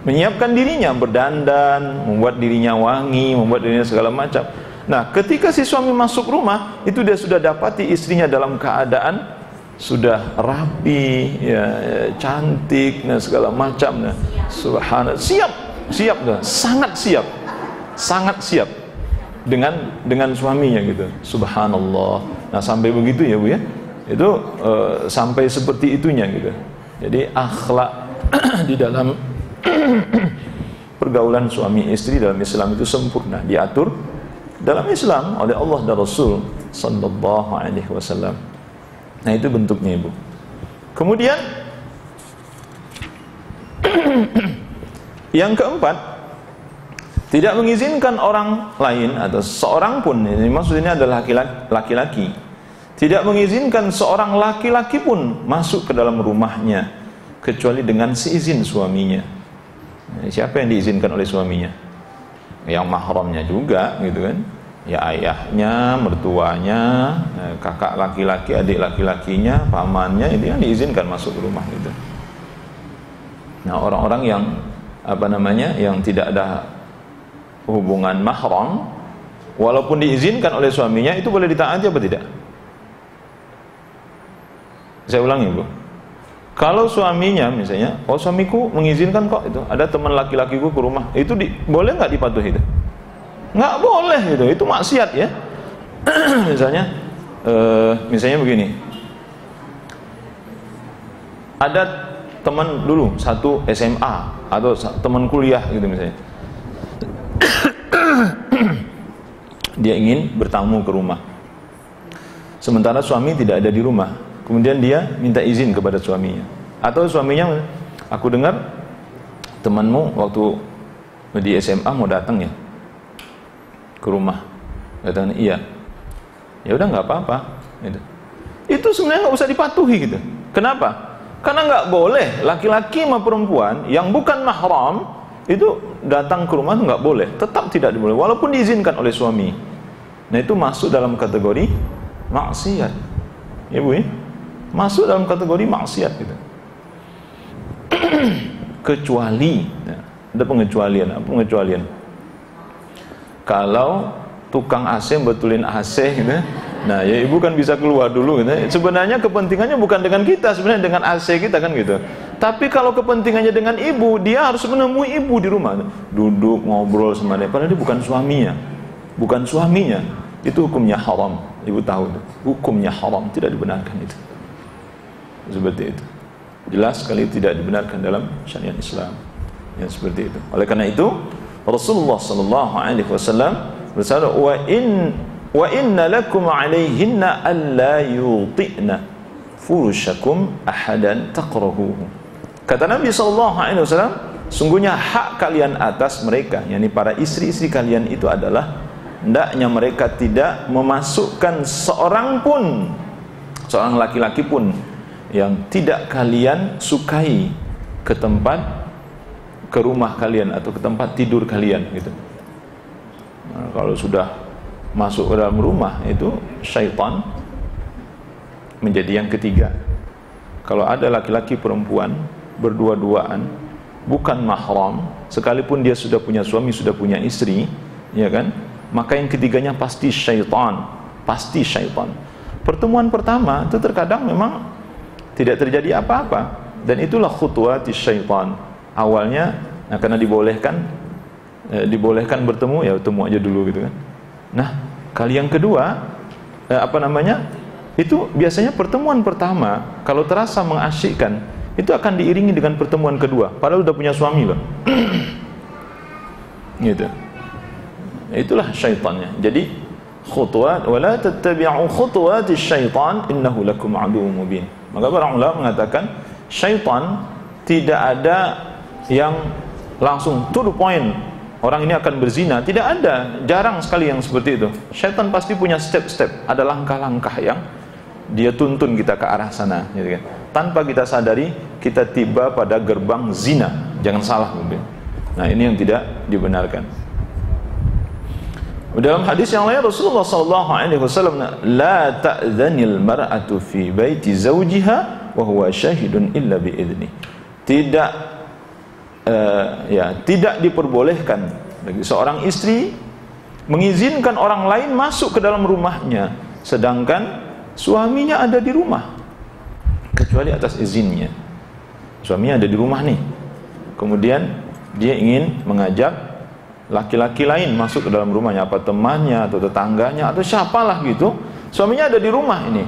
Menyiapkan dirinya, berdandan, membuat dirinya wangi, membuat dirinya segala macam. Nah, ketika si suami masuk rumah, itu dia sudah dapati istrinya dalam keadaan sudah rapi, ya, cantik, nah, segala macam. Nah, subhanallah, siap, sangat siap dengan suaminya gitu. Subhanallah. Nah, sampai begitu ya Bu ya. Itu sampai seperti itunya gitu. Jadi akhlak di dalam pergaulan suami istri dalam Islam itu sempurna, diatur dalam Islam oleh Allah dan Rasul sallallahu alaihi wasallam. Nah, itu bentuknya Ibu. Kemudian yang keempat, tidak mengizinkan orang lain atau seorang pun, ini maksudnya adalah laki-laki, tidak mengizinkan seorang laki-laki pun masuk ke dalam rumahnya kecuali dengan seizin suaminya. Nah, siapa yang diizinkan oleh suaminya? Yang mahramnya juga gitu kan, ya ayahnya, mertuanya, kakak laki-laki, adik laki-lakinya, pamannya, ini yang diizinkan masuk ke rumah gitu. Nah, orang-orang yang yang tidak ada hubungan mahram, walaupun diizinkan oleh suaminya, itu boleh ditaati apa tidak? Saya ulangi Bu, kalau suaminya misalnya, oh suamiku mengizinkan kok, itu ada teman laki-lakiku ke rumah, itu boleh nggak dipatuhi itu? Nggak boleh gitu, itu maksiat ya. misalnya begini, ada teman dulu satu SMA atau teman kuliah gitu misalnya, dia ingin bertamu ke rumah, sementara suami tidak ada di rumah, kemudian dia minta izin kepada suaminya, atau suaminya, aku dengar temanmu waktu di SMA mau datang ya ke rumah, datang, iya, ya udah nggak apa-apa gitu. Itu sebenarnya nggak usah dipatuhi gitu. Kenapa? Karena nggak boleh laki-laki sama perempuan yang bukan mahram itu datang ke rumah, itu nggak boleh, tetap tidak boleh walaupun diizinkan oleh suami. Nah, itu masuk dalam kategori maksiat ya Bu ya? Masuk dalam kategori maksiat gitu. Kecuali, nah, ada pengecualian. Apa pengecualian? Kalau tukang AC betulin AC gitu, nah ya Ibu kan bisa keluar dulu gitu. Sebenarnya kepentingannya bukan dengan kita, sebenarnya dengan AC kita kan gitu. Tapi kalau kepentingannya dengan Ibu, dia harus menemui Ibu di rumah, duduk ngobrol sama dia, padahal dia bukan suaminya. Itu hukumnya haram. Ibu tahu itu, hukumnya haram, tidak dibenarkan itu. Seperti itu, jelas sekali tidak dibenarkan dalam syariat Islam yang seperti itu. Oleh karena itu Rasulullah sallallahu alaihi wasallam bersabda, wa inna lakum alaihinna alla yuti'na furushakum ahadan taqrahuhu. Kata Nabi sallallahu alaihi wasallam, sungguhnya hak kalian atas mereka, yakni para istri-istri kalian itu adalah hendaknya mereka tidak memasukkan seorang laki-laki pun yang tidak kalian sukai ke rumah kalian atau ke tempat tidur kalian gitu. Nah, kalau sudah masuk ke dalam rumah, itu syaitan menjadi yang ketiga. Kalau ada laki-laki perempuan berdua-duaan bukan mahram, sekalipun dia sudah punya suami, sudah punya istri, ya kan, maka yang ketiganya pasti syaitan. Pertemuan pertama itu terkadang memang tidak terjadi apa-apa, dan itulah khutuwati syaitan. Awalnya, nah, karena dibolehkan bertemu, ya bertemu aja dulu gitu kan. Nah, kali yang kedua itu biasanya pertemuan pertama kalau terasa mengasyikkan, itu akan diiringi dengan pertemuan kedua, padahal udah punya suami loh. Gitu. Itulah syaitannya. Jadi khutuwat wa la tattabi'u khutuwatis syaitan innahu lakum aduwwum mubin. Maka para ulama mengatakan syaitan tidak ada yang langsung to the point, orang ini akan berzina, tidak ada, jarang sekali yang seperti itu. Syaitan pasti punya step-step, ada langkah-langkah yang dia tuntun kita ke arah sana, gitu kan. Tanpa kita sadari kita tiba pada gerbang zina, jangan salah mungkin. Nah, ini yang tidak dibenarkan. Dalam hadis yang lain Rasulullah SAW, la ta'dhanil mar'atu fi baiti zawjiha wa huwa syahidun illa bi'idni. Tidak diperbolehkan bagi seorang istri mengizinkan orang lain masuk ke dalam rumahnya sedangkan suaminya ada di rumah, kecuali atas izinnya. Suaminya ada di rumah nih, kemudian dia ingin mengajak laki-laki lain masuk ke dalam rumahnya, apa temannya atau tetangganya atau siapalah gitu, suaminya ada di rumah ini,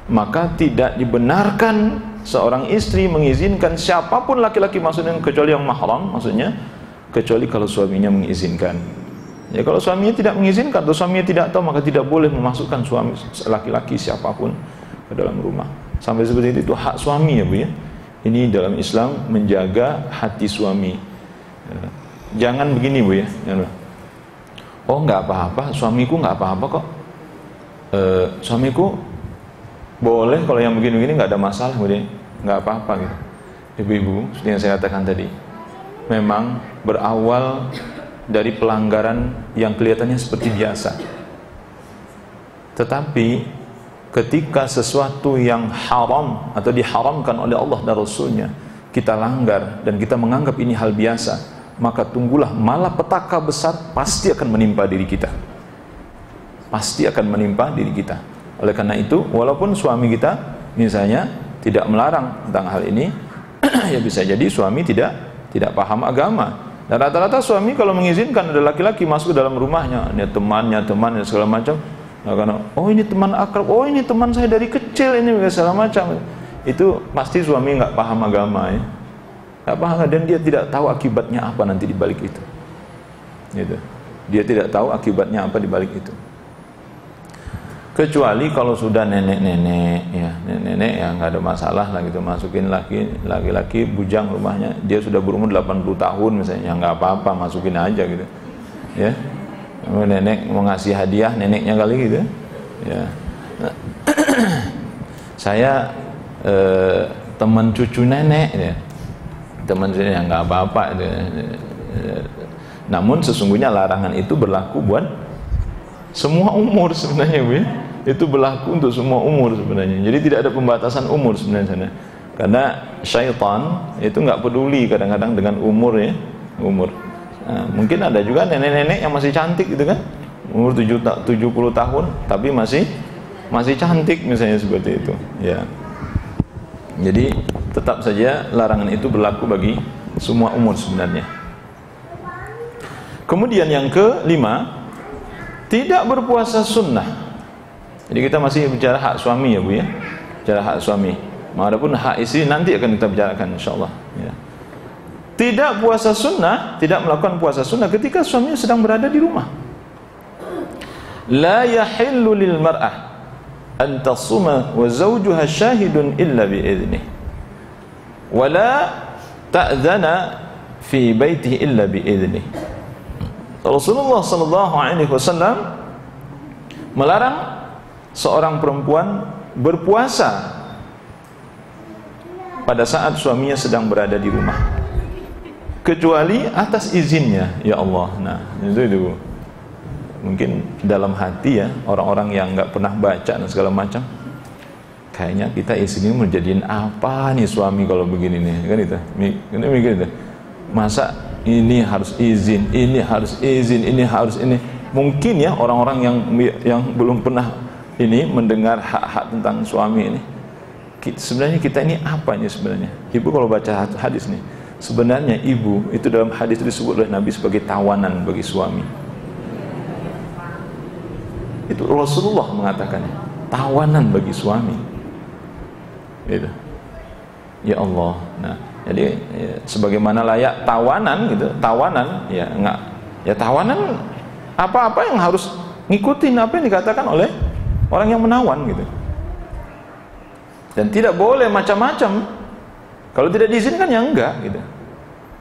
maka tidak dibenarkan seorang istri mengizinkan siapapun laki-laki masuknya kecuali yang mahram, maksudnya kecuali kalau suaminya mengizinkan. Ya, kalau suaminya tidak mengizinkan atau suaminya tidak tahu, maka tidak boleh memasukkan suami laki-laki siapapun ke dalam rumah. Sampai seperti itu hak suami ya Bu ya. Ini dalam Islam menjaga hati suami. Jangan begini Bu ya. Oh nggak apa-apa, suamiku nggak apa-apa kok. Suamiku boleh kalau yang begini-begini nggak ada masalah Bu ya. Nggak apa-apa gitu. Ibu-ibu, seperti yang saya katakan tadi, memang berawal dari pelanggaran yang kelihatannya seperti biasa. Tetapi ketika sesuatu yang haram atau diharamkan oleh Allah dan Rasulnya kita langgar dan kita menganggap ini hal biasa, maka tunggulah malapetaka besar pasti akan menimpa diri kita. Pasti akan menimpa diri kita. Oleh karena itu, walaupun suami kita misalnya tidak melarang tentang hal ini, ya bisa jadi suami tidak paham agama. Dan rata-rata suami kalau mengizinkan ada laki-laki masuk ke dalam rumahnya, ini temannya segala macam, karena oh ini teman akrab, oh ini teman saya dari kecil ini segala macam, itu pasti suami nggak paham agama ya. Dan dia tidak tahu akibatnya apa nanti di balik itu. Gitu. Dia tidak tahu akibatnya apa di balik itu. Kecuali kalau sudah nenek-nenek ya, nenek-nenek ya nggak ada masalah lah gitu, masukin laki-laki bujang rumahnya, dia sudah berumur 80 tahun misalnya, ya nggak apa-apa, masukin aja gitu. Ya. Nenek mau ngasih hadiah neneknya kali gitu. Ya. Nah, saya teman cucu nenek ya. Teman saya nggak apa-apa. Namun sesungguhnya larangan itu berlaku buat semua umur sebenarnya Bu ya. Itu berlaku untuk semua umur sebenarnya. Jadi tidak ada pembatasan umur sebenarnya. Karena syaitan itu nggak peduli kadang-kadang dengan umur ya, umur. Nah, mungkin ada juga nenek-nenek yang masih cantik gitu kan, umur 70 tahun tapi masih cantik misalnya seperti itu. Ya. Jadi tetap saja larangan itu berlaku bagi semua umur sebenarnya. Kemudian yang kelima, tidak berpuasa sunnah. Jadi kita masih bicara hak suami ya Bu ya, bicara hak suami. Adapun hak istri nanti akan kita bicarakan insyaallah. Ya. Tidak puasa sunnah, tidak melakukan puasa sunnah ketika suaminya sedang berada di rumah. La yahillu lil mar'ah an tasuma wa zawjuha syahidun illa bi idnih. Wala ta'dhana fi baitihi illa bi idnih. Rasulullah sallallahu alaihi wasallam melarang seorang perempuan berpuasa pada saat suaminya sedang berada di rumah kecuali atas izinnya. Ya Allah. Nah, itu mungkin dalam hati ya orang-orang yang nggak pernah baca dan segala macam, kayaknya kita istri mau jadiin apa nih suami kalau begini nih kan itu. Ini mikir itu. Masa ini harus izin, ini harus izin, ini harus ini. Mungkin ya orang-orang yang belum pernah ini mendengar hak-hak tentang suami ini. Sebenarnya kita ini apa ini sebenarnya? Ibu kalau baca hadis nih, sebenarnya ibu itu dalam hadis disebut oleh Nabi sebagai tawanan bagi suami. Itu Rasulullah mengatakannya, tawanan bagi suami. Gitu. Ya Allah. Nah, jadi ya, sebagaimana layak tawanan gitu, tawanan ya enggak. Ya tawanan apa-apa yang harus ngikutin apa yang dikatakan oleh orang yang menawan gitu. Dan tidak boleh macam-macam. Kalau tidak diizinkan ya enggak gitu.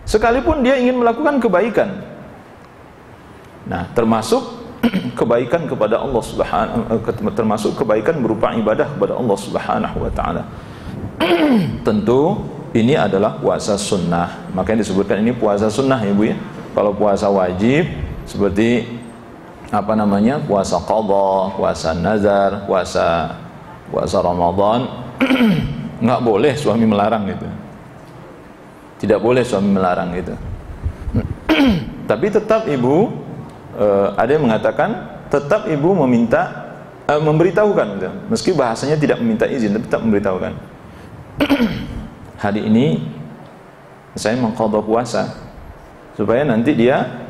Sekalipun dia ingin melakukan kebaikan. Nah, termasuk kebaikan kepada Allah termasuk kebaikan berupa ibadah kepada Allah Subhanahu wa taala. Tentu ini adalah puasa sunnah. Makanya disebutkan ini puasa sunnah ya Bu ya. Kalau puasa wajib seperti puasa qadha, puasa nazar, puasa Ramadan, nggak boleh suami melarang gitu. Tidak boleh suami melarang gitu. Tapi tetap ibu, ada yang mengatakan tetap ibu memberitahukan gitu. Meski bahasanya tidak meminta izin, tapi tetap memberitahukan. Hari ini saya mengqadha puasa supaya nanti dia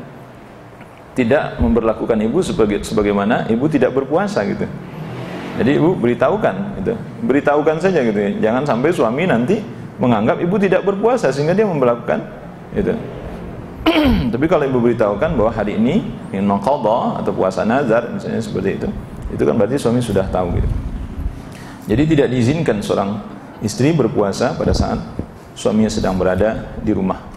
tidak memperlakukan ibu sebagaimana ibu tidak berpuasa gitu. Jadi ibu beritahukan gitu. Beritahukan saja gitu ya. Jangan sampai suami nanti menganggap ibu tidak berpuasa sehingga dia memperlakukan itu. Tapi kalau ibu beritahukan bahwa hari ini ingin mengqadha atau puasa nazar misalnya seperti itu kan berarti suami sudah tahu gitu. Jadi tidak diizinkan seorang istri berpuasa pada saat suaminya sedang berada di rumah.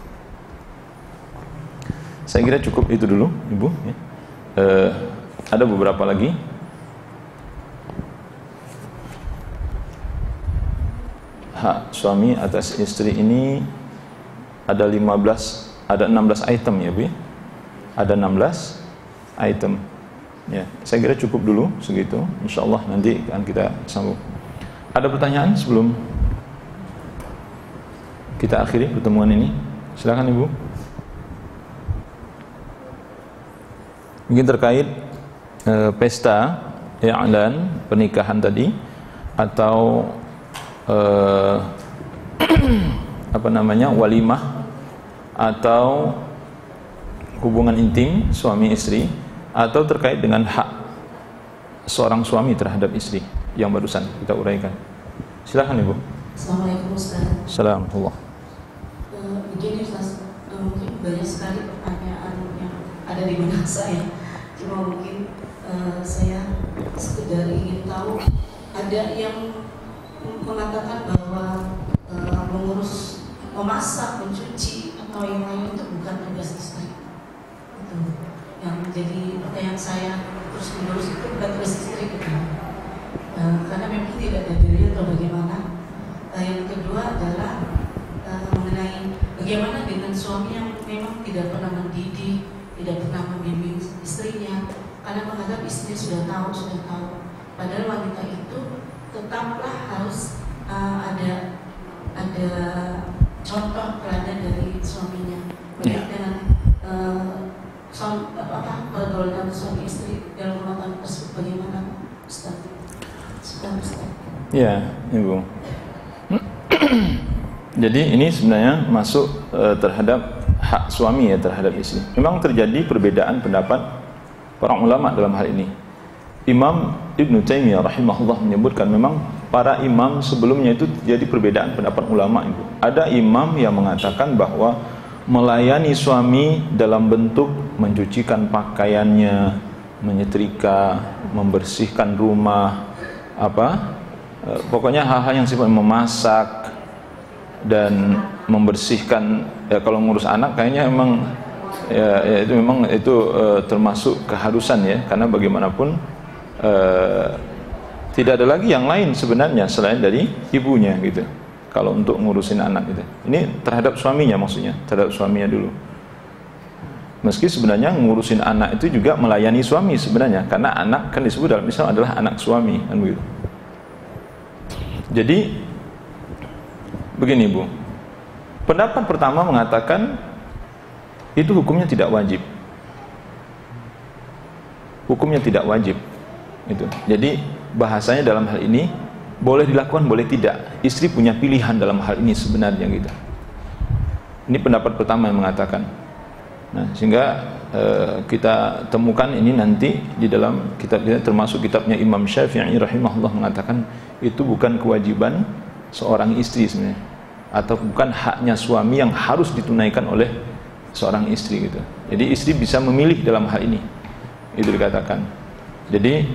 Saya kira cukup itu dulu ibu ya. Ada beberapa lagi. Hak suami atas istri ini ada 16 item ya Bu ya. Ada 16 item ya. Saya kira cukup dulu segitu. Insyaallah nanti akan kita sambung. Ada pertanyaan sebelum kita akhiri pertemuan ini? Silakan Ibu. Mungkin terkait pesta i'lan pernikahan tadi atau walimah atau hubungan intim suami istri atau terkait dengan hak seorang suami terhadap istri yang barusan kita uraikan. Silakan Ibu.
Assalamualaikum Ustaz.
Assalamualaikum.
Begini Ustaz, mungkin banyak sekali pertanyaan yang ada di benak saya. Cuma mungkin saya sekedar ingin tahu, ada yang mengatakan bahwa mengurus, memasak, mencuci atau yang lain itu bukan tugas istri. Itu yang menjadi pertanyaan saya terus menerus, itu bukan tugas istri gitu. Karena memang tidak ada diri atau bagaimana. Yang kedua adalah mengenai bagaimana dengan suami yang memang tidak pernah mendidik, tidak pernah membimbing istrinya, karena menganggap istri sudah tahu. Padahal wanita itu tetaplah harus ada contoh teladan dari suaminya. Bagaimana dengan pergaulan suami istri dalam rumah tangga tersebut, bagaimana Ustaz?
Ya, Ibu. Jadi ini sebenarnya masuk terhadap hak suami ya terhadap istri. Memang terjadi perbedaan pendapat para ulama dalam hal ini. Imam Ibn Taimiyah rahimahullah menyebutkan memang para imam sebelumnya itu terjadi perbedaan pendapat ulama itu. Ada imam yang mengatakan bahwa melayani suami dalam bentuk mencucikan pakaiannya, menyetrika, membersihkan rumah, pokoknya hal-hal yang sifatnya memasak dan membersihkan. Ya kalau ngurus anak kayaknya memang itu termasuk keharusan ya, karena bagaimanapun tidak ada lagi yang lain sebenarnya selain dari ibunya gitu. Kalau untuk ngurusin anak gitu. Ini terhadap suaminya maksudnya, terhadap suaminya dulu. Meski sebenarnya ngurusin anak itu juga melayani suami sebenarnya, karena anak kan disebut dalam Islam adalah anak suami kan begitu. Jadi begini Bu, pendapat pertama mengatakan itu hukumnya tidak wajib. Hukumnya tidak wajib itu. Jadi bahasanya dalam hal ini boleh dilakukan, boleh tidak. Istri punya pilihan dalam hal ini sebenarnya gitu. Ini pendapat pertama yang mengatakan. Nah, sehingga kita temukan ini nanti di dalam kitab, termasuk kitabnya Imam Syafi'i rahimahullah mengatakan itu bukan kewajiban seorang istri sebenarnya, atau bukan haknya suami yang harus ditunaikan oleh seorang istri gitu. Jadi istri bisa memilih dalam hal ini. Itu dikatakan. Jadi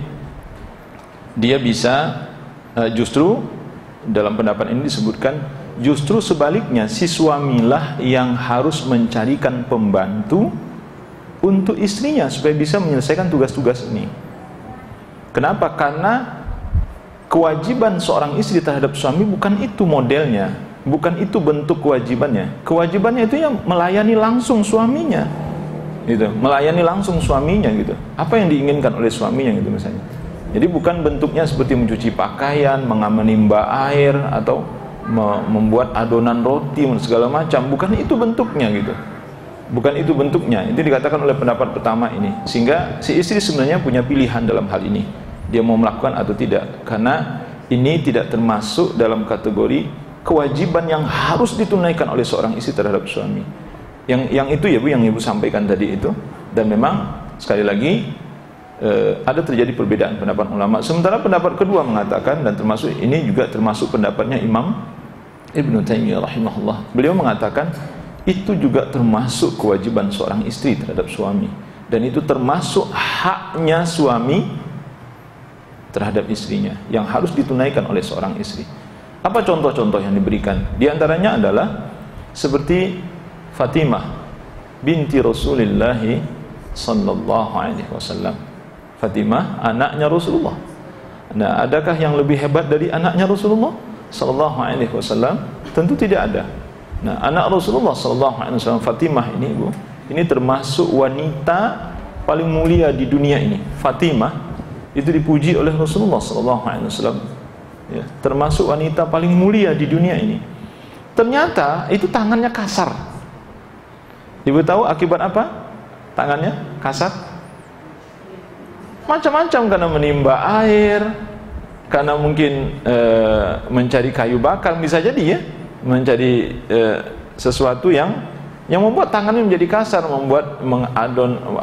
dia bisa justru dalam pendapat ini disebutkan justru sebaliknya, si suamilah yang harus mencarikan pembantu untuk istrinya supaya bisa menyelesaikan tugas-tugas ini. Kenapa? Karena kewajiban seorang istri terhadap suami bukan itu modelnya, bukan itu bentuk kewajibannya. Kewajibannya itu yang melayani langsung suaminya, gitu, melayani langsung suaminya, gitu. Apa yang diinginkan oleh suaminya, gitu misalnya. Jadi bukan bentuknya seperti mencuci pakaian, menimba air, atau membuat adonan roti, segala macam. Bukan itu bentuknya, gitu. Bukan itu bentuknya. Itu dikatakan oleh pendapat pertama ini. Sehingga si istri sebenarnya punya pilihan dalam hal ini. Dia mau melakukan atau tidak. Karena ini tidak termasuk dalam kategori kewajiban yang harus ditunaikan oleh seorang istri terhadap suami. Yang itu ya Bu, yang Ibu sampaikan tadi itu. Dan memang sekali lagi ada terjadi perbedaan pendapat ulama. Sementara pendapat kedua mengatakan, dan termasuk ini juga termasuk pendapatnya Imam Ibnu Taimiyah rahimahullah. Beliau mengatakan itu juga termasuk kewajiban seorang istri terhadap suami, dan itu termasuk haknya suami terhadap istrinya yang harus ditunaikan oleh seorang istri. Apa contoh-contoh yang diberikan? Di antaranya adalah seperti Fatimah binti Rasulullah sallallahu alaihi wasallam. Fatimah anaknya Rasulullah. Nah, adakah yang lebih hebat dari anaknya Rasulullah sallallahu alaihi wasallam? Tentu tidak ada. Nah, anak Rasulullah sallallahu alaihi wasallam Fatimah ini, Bu, ini termasuk wanita paling mulia di dunia ini. Fatimah itu dipuji oleh Rasulullah sallallahu alaihi wasallam. Ya, termasuk wanita paling mulia di dunia ini. Ternyata itu tangannya kasar. Ibu tahu akibat apa? Tangannya kasar. Macam-macam, karena menimba air, karena mungkin mencari kayu bakar, bisa jadi ya, mencari sesuatu yang membuat tangannya menjadi kasar, membuat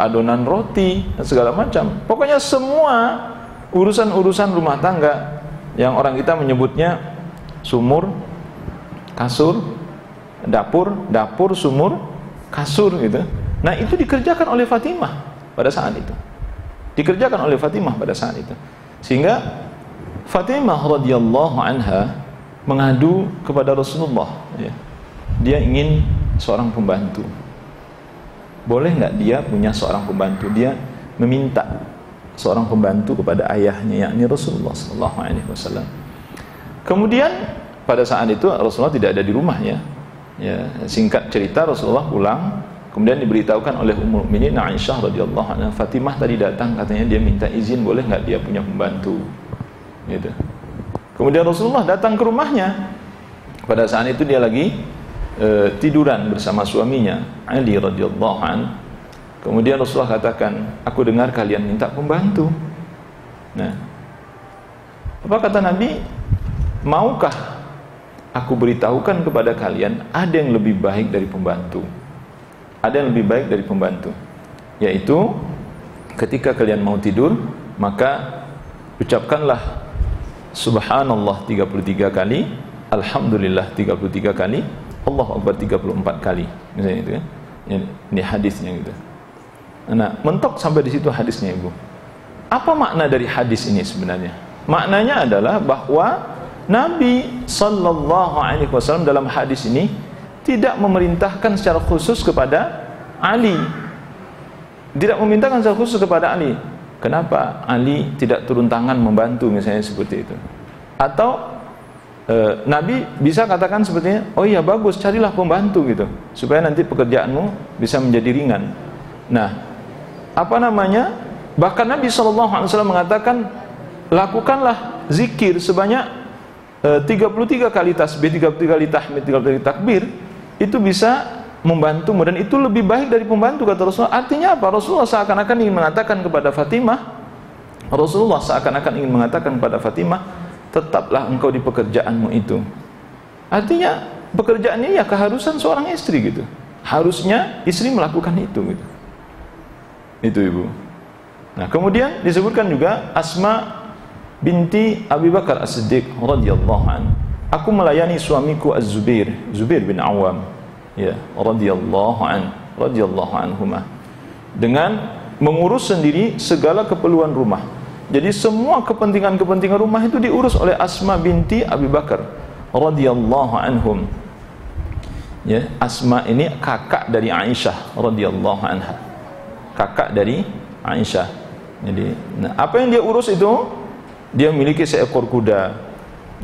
adonan roti dan segala macam. Pokoknya semua urusan-urusan rumah tangga yang orang kita menyebutnya sumur, kasur, dapur, sumur, kasur, gitu. Nah, itu dikerjakan oleh Fatimah pada saat itu. Dikerjakan oleh Fatimah pada saat itu. Sehingga Fatimah radhiyallahu anha mengadu kepada Rasulullah, ya. Dia ingin seorang pembantu. Boleh nggak dia punya seorang pembantu? Dia meminta seorang pembantu kepada ayahnya, yakni Rasulullah sallallahu alaihi wasallam. Kemudian pada saat itu Rasulullah tidak ada di rumahnya. Ya, singkat cerita, Rasulullah pulang, kemudian diberitahukan oleh Ummul Mukminin Aisyah radhiyallahu anha, Fatimah tadi datang, katanya dia minta izin, boleh nggak dia punya pembantu, gitu. Kemudian Rasulullah datang ke rumahnya. Pada saat itu dia lagi tiduran bersama suaminya Ali radhiyallahu an. Kemudian Rasulullah katakan, aku dengar kalian minta pembantu. Nah, apa kata Nabi? Maukah aku beritahukan kepada kalian ada yang lebih baik dari pembantu? Ada yang lebih baik dari pembantu, yaitu ketika kalian mau tidur, maka ucapkanlah Subhanallah 33 kali, Alhamdulillah 33 kali, Allahu Akbar 34 kali, misalnya itu kan. Ini hadisnya gitu. Nah, mentok sampai di situ hadisnya, Ibu. Apa makna dari hadis ini sebenarnya? Maknanya adalah bahwa Nabi sallallahu alaihi wasallam dalam hadis ini tidak memerintahkan secara khusus kepada Ali. Tidak memintakan secara khusus kepada Ali. Kenapa Ali tidak turun tangan membantu, misalnya seperti itu? Atau Nabi bisa katakan sepertinya, oh iya bagus, carilah pembantu gitu, supaya nanti pekerjaanmu bisa menjadi ringan. Nah, apa namanya? Bahkan Nabi SAW mengatakan, lakukanlah zikir sebanyak 33 kali tasbih, 33 kali tahmid, 33 kali takbir. Itu bisa membantumu, dan itu lebih baik dari pembantu, kata Rasulullah. Artinya apa? Rasulullah seakan-akan ingin mengatakan kepada Fatimah, tetaplah engkau di pekerjaanmu itu. Artinya pekerjaan ini ya keharusan seorang istri gitu. Harusnya istri melakukan itu gitu. Itu, Ibu. Nah, kemudian disebutkan juga Asma binti Abi Bakar As-Siddiq radhiyallahu anhu. Aku melayani suamiku Az-Zubair, Zubair bin Awam, ya, radhiyallahu anhuma, dengan mengurus sendiri segala keperluan rumah. Jadi semua kepentingan-kepentingan rumah itu diurus oleh Asma binti Abi Bakar radhiyallahu anhum. Ya, Asma ini kakak dari Aisyah radhiyallahu anha. Kakak dari Aisyah. Jadi, nah, apa yang dia urus itu? Dia memiliki seekor kuda.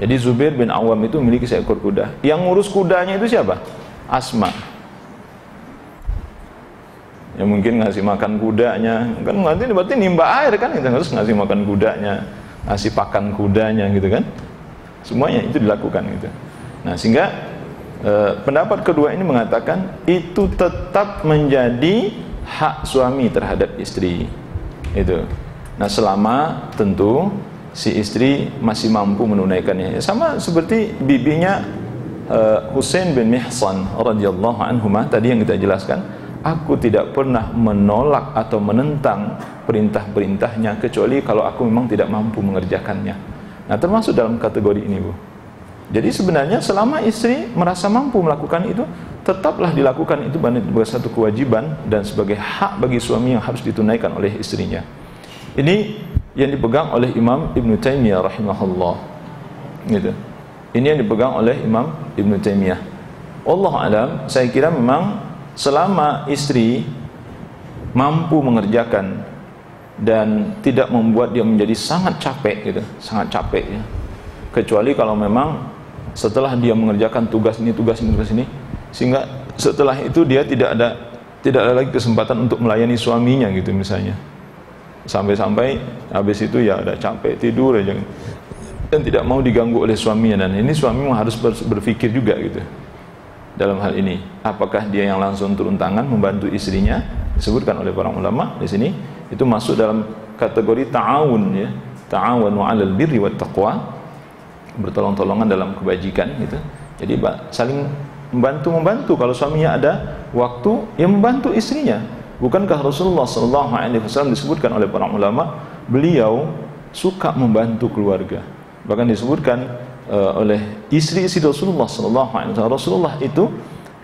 Jadi Zubair bin Awam itu memiliki seekor kuda. Yang ngurus kudanya itu siapa? Asma. Ya mungkin ngasih makan kudanya, kan nanti berarti nimba air kan, kita harus ngasih makan kudanya, ngasih pakan kudanya gitu kan. Semuanya itu dilakukan gitu. Nah, sehingga pendapat kedua ini mengatakan itu tetap menjadi hak suami terhadap istri. Itu. Nah, selama tentu si istri masih mampu menunaikannya. Sama seperti bibinya Husain bin Mihsan radhiyallahu anhuma tadi yang kita jelaskan, aku tidak pernah menolak atau menentang perintah-perintahnya kecuali kalau aku memang tidak mampu mengerjakannya. Nah, termasuk dalam kategori ini, Bu. Jadi sebenarnya selama istri merasa mampu melakukan itu, tetaplah dilakukan itu sebagai satu kewajiban dan sebagai hak bagi suami yang harus ditunaikan oleh istrinya. Ini yang dipegang oleh Imam Ibn Taimiyah rahimahullah. Gitu. Ini yang dipegang oleh Imam Ibn Taimiyah. Wallahu alam, saya kira memang selama istri mampu mengerjakan dan tidak membuat dia menjadi sangat capek gitu, sangat capek ya. Kecuali kalau memang setelah dia mengerjakan tugas ini, sehingga setelah itu dia tidak ada lagi kesempatan untuk melayani suaminya gitu misalnya. Sampai-sampai habis itu ya udah capek, tidur aja dan tidak mau diganggu oleh suaminya. Dan ini suami harus berpikir juga gitu dalam hal ini, apakah dia yang langsung turun tangan membantu istrinya, disebutkan oleh para ulama di sini itu masuk dalam kategori ta'awun ya, ta'awanu 'alal birri wat taqwa, bertolong-tolongan dalam kebajikan gitu. Jadi saling membantu kalau suaminya ada waktu yang membantu istrinya. Bukankah Rasulullah SAW disebutkan oleh para ulama, beliau suka membantu keluarga. Bahkan disebutkan oleh istri-istri Rasulullah SAW, Rasulullah itu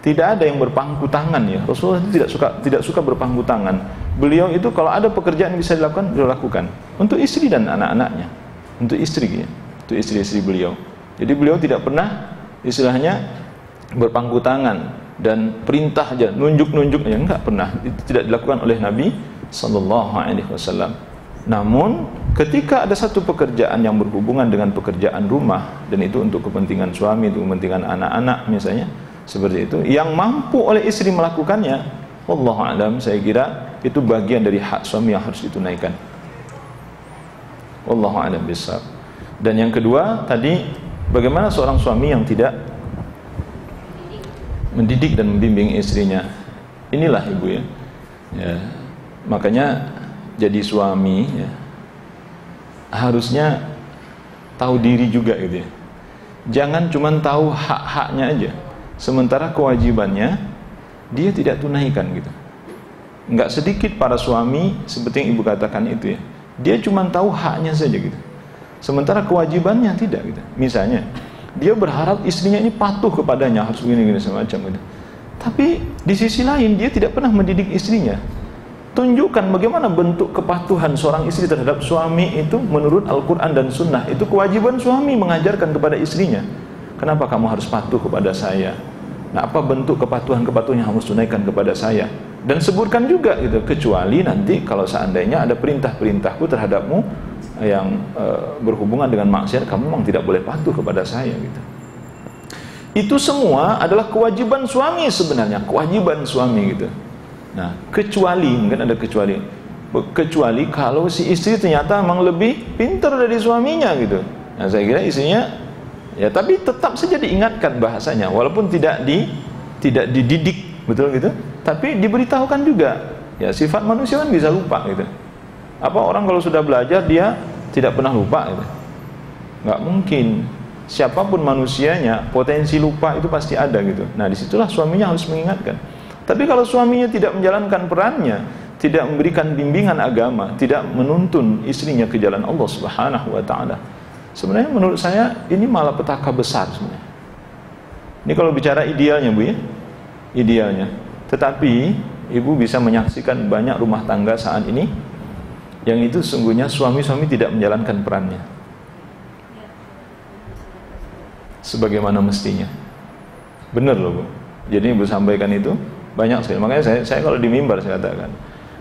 tidak ada yang berpangku tangan ya. Rasulullah itu tidak suka berpangku tangan. Beliau itu kalau ada pekerjaan yang bisa dilakukan, beliau lakukan untuk istri dan anak-anaknya, untuk istri ya, untuk istri-istri beliau. Jadi beliau tidak pernah istilahnya berpangku tangan dan perintah aja, nunjuk-nunjuk ya, enggak pernah. Itu tidak dilakukan oleh Nabi SAW. Namun ketika ada satu pekerjaan yang berhubungan dengan pekerjaan rumah, dan itu untuk kepentingan suami, untuk kepentingan anak-anak misalnya, seperti itu, yang mampu oleh istri melakukannya, wallahu a'lam, saya kira itu bagian dari hak suami yang harus ditunaikan. Wallahu a'lam bishawab. Dan yang kedua tadi, bagaimana seorang suami yang tidak mendidik dan membimbing istrinya. Inilah ibu ya. Makanya jadi suami ya, harusnya tahu diri juga gitu ya. Jangan cuma tahu hak-haknya aja, sementara kewajibannya dia tidak tunaikan gitu. Enggak sedikit para suami seperti yang ibu katakan itu ya, dia cuma tahu haknya saja gitu, sementara kewajibannya tidak gitu. Misalnya dia berharap istrinya ini patuh kepadanya, harus begini-gini semacam itu. Tapi di sisi lain dia tidak pernah mendidik istrinya. Tunjukkan bagaimana bentuk kepatuhan seorang istri terhadap suami itu menurut Al-Quran dan Sunnah. Itu kewajiban suami mengajarkan kepada istrinya. Kenapa kamu harus patuh kepada saya? Nah, apa bentuk kepatuhan-kepatuhan yang harus tunaikan kepada saya? Dan sebutkan juga gitu, kecuali nanti kalau seandainya ada perintah-perintahku terhadapmu yang berhubungan dengan maksiat, kamu memang tidak boleh patuh kepada saya gitu. Itu semua adalah kewajiban suami sebenarnya, kewajiban suami gitu. Nah, kecuali, mungkin ada kecuali kalau si istri ternyata memang lebih pintar dari suaminya gitu. Nah, saya kira istrinya ya, tapi tetap saja diingatkan bahasanya, walaupun tidak dididik betul gitu, tapi diberitahukan juga. Ya, sifat manusia kan bisa lupa gitu. Apa orang kalau sudah belajar dia tidak pernah lupa gitu? Nggak mungkin. Siapapun manusianya, potensi lupa itu pasti ada gitu. Nah, disitulah suaminya harus mengingatkan. Tapi kalau suaminya tidak menjalankan perannya, tidak memberikan bimbingan agama, tidak menuntun istrinya ke jalan Allah Subhanahu wa taala, sebenarnya menurut saya ini malah petaka besar sebenarnya. Ini kalau bicara idealnya, Bu ya. Idealnya. Tetapi ibu bisa menyaksikan banyak rumah tangga saat ini Yang itu sesungguhnya suami-suami tidak menjalankan perannya sebagaimana mestinya. Benar loh Bu. Jadi Ibu sampaikan itu banyak sekali. Makanya saya kalau di mimbar saya katakan,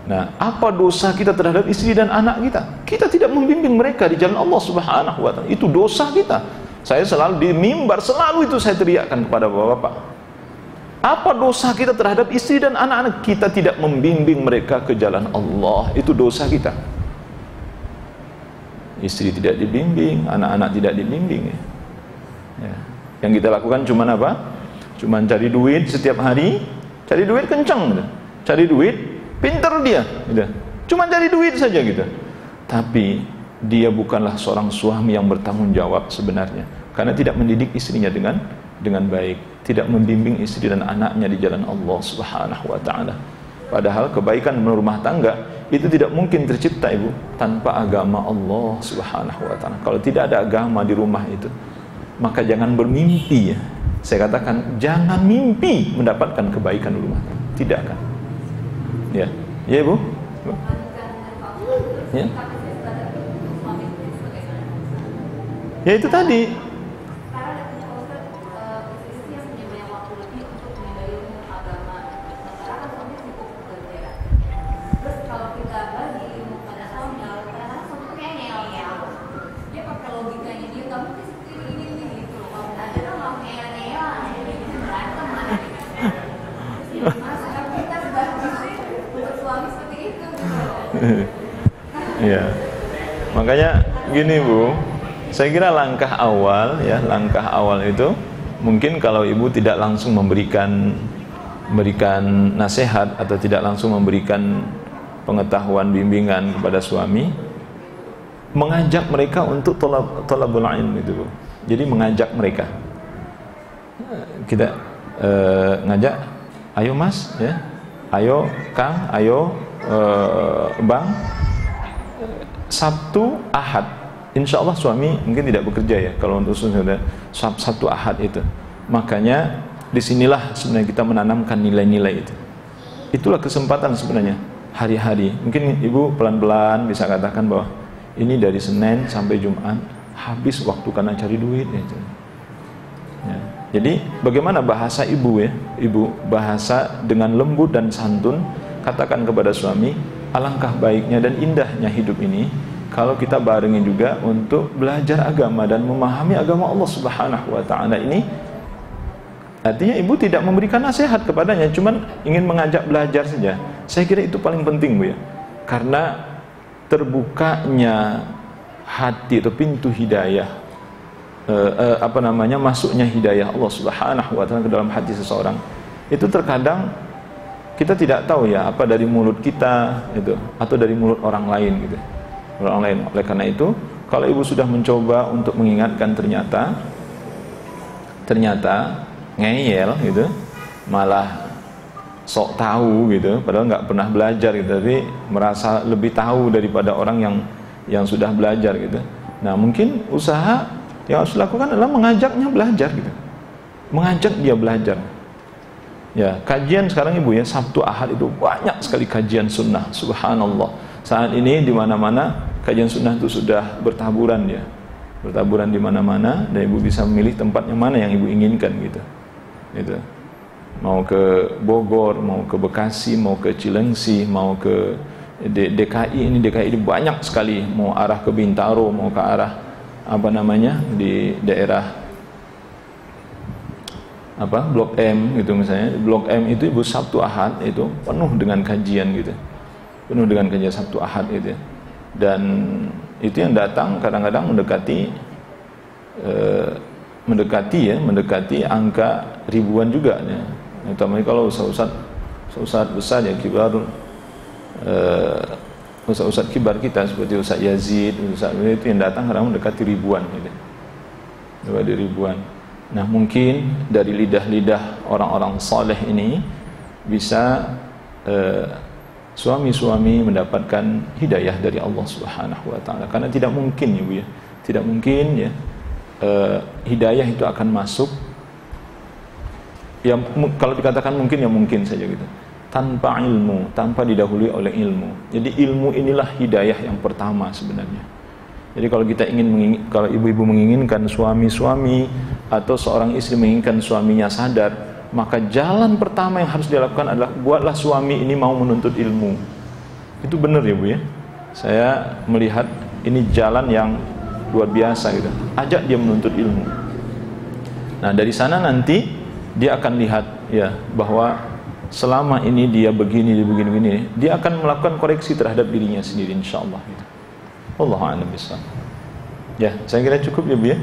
nah, apa dosa kita terhadap istri dan anak kita? Kita tidak membimbing mereka di jalan Allah Subhanahu wa taala. Itu dosa kita. Saya selalu di mimbar, selalu itu saya teriakkan kepada bapak-bapak. Apa dosa kita terhadap istri dan anak-anak? Kita tidak membimbing mereka ke jalan Allah. Itu dosa kita. Istri tidak dibimbing, anak-anak tidak dibimbing. Ya. Yang kita lakukan cuma apa? Cuma cari duit setiap hari, cari duit kencang gitu. Cari duit, pinter dia gitu. Cuma cari duit saja gitu. Tapi dia bukanlah seorang suami yang bertanggung jawab sebenarnya, karena tidak mendidik istrinya dengan baik, tidak membimbing istri dan anaknya di jalan Allah Subhanahu wa taala. Padahal kebaikan rumah tangga itu tidak mungkin tercipta Ibu tanpa agama Allah Subhanahu wa taala. Kalau tidak ada agama di rumah itu, maka jangan bermimpi ya. Saya katakan jangan mimpi mendapatkan kebaikan di rumah tangga. Tidak akan. Ya. Ya Ibu? Ya. Ya itu tadi. Ya, makanya gini Bu, saya kira langkah awal itu mungkin kalau Ibu tidak langsung memberikan nasihat atau tidak langsung memberikan pengetahuan bimbingan kepada suami, mengajak mereka untuk thalabul ilm itu Bu. Jadi mengajak mereka, kita ngajak, ayo Mas ya, ayo Kang, ayo Bang, Sabtu Ahad, insya Allah suami mungkin tidak bekerja ya kalau untuk sudah Sabtu Ahad itu. Makanya disinilah sebenarnya kita menanamkan nilai-nilai itu. Itulah kesempatan sebenarnya hari-hari. Mungkin Ibu pelan-pelan bisa katakan bahwa ini dari Senin sampai Jumat habis waktu karena cari duit ya. Ya. Jadi bagaimana bahasa Ibu ya? Ibu bahasa dengan lembut dan santun, katakan kepada suami, alangkah baiknya dan indahnya hidup ini kalau kita barengi juga untuk belajar agama dan memahami agama Allah Subhanahu wa taala ini. Artinya Ibu tidak memberikan nasihat kepadanya, cuman ingin mengajak belajar saja. Saya kira itu paling penting Bu ya. Karena terbukanya hati atau pintu hidayah, masuknya hidayah Allah Subhanahu wa taala ke dalam hati seseorang, itu terkadang kita tidak tahu ya apa dari mulut kita itu atau dari mulut orang lain gitu. Orang lain. Oleh karena itu, kalau Ibu sudah mencoba untuk mengingatkan ternyata ngeyel gitu, malah sok tahu gitu, padahal nggak pernah belajar gitu, tapi merasa lebih tahu daripada orang yang sudah belajar gitu. Nah, mungkin usaha yang harus dilakukan adalah mengajaknya belajar gitu. Mengajak dia belajar. Ya, kajian sekarang Ibu ya, Sabtu Ahad itu banyak sekali kajian sunnah, subhanallah. Saat ini di mana-mana kajian sunnah itu sudah bertaburan ya. Bertaburan di mana-mana dan Ibu bisa memilih tempatnya mana yang Ibu inginkan gitu. Gitu. Mau ke Bogor, mau ke Bekasi, mau ke Cilengsi, mau ke DKI ini banyak sekali, mau arah ke Bintaro, mau ke arah di daerah Blok M gitu misalnya. Blok M itu Ibu Sabtu Ahad itu penuh dengan kajian gitu. Penuh dengan kajian Sabtu Ahad itu. Dan itu yang datang kadang-kadang mendekati angka ribuan juga ya. Utamanya kalau ustaz besar ya kibar, ustaz kibar kita seperti Ustaz Yazid, Ustaz itu yang datang kadang mendekati ribuan gitu. Mendekati ribuan. Nah, mungkin dari lidah-lidah orang-orang saleh ini bisa suami-suami mendapatkan hidayah dari Allah Subhanahu wa taala. Karena tidak mungkin ya Bu ya. Tidak mungkin ya hidayah itu akan masuk. Ya kalau dikatakan mungkin ya mungkin saja gitu. tanpa ilmu, tanpa didahului oleh ilmu. Jadi ilmu inilah hidayah yang pertama sebenarnya. Jadi kalau kita kalau ibu-ibu menginginkan suami-suami atau seorang istri menginginkan suaminya sadar, maka jalan pertama yang harus dilakukan adalah buatlah suami ini mau menuntut ilmu. Itu benar ya Bu ya. Saya melihat ini jalan yang luar biasa gitu. Ajak dia menuntut ilmu. Nah, dari sana nanti dia akan lihat ya bahwa selama ini dia begini, dia akan melakukan koreksi terhadap dirinya sendiri insyaallah gitu. Wallahu a'lam bishawab. Ya, saya kira cukup ya Bu ya.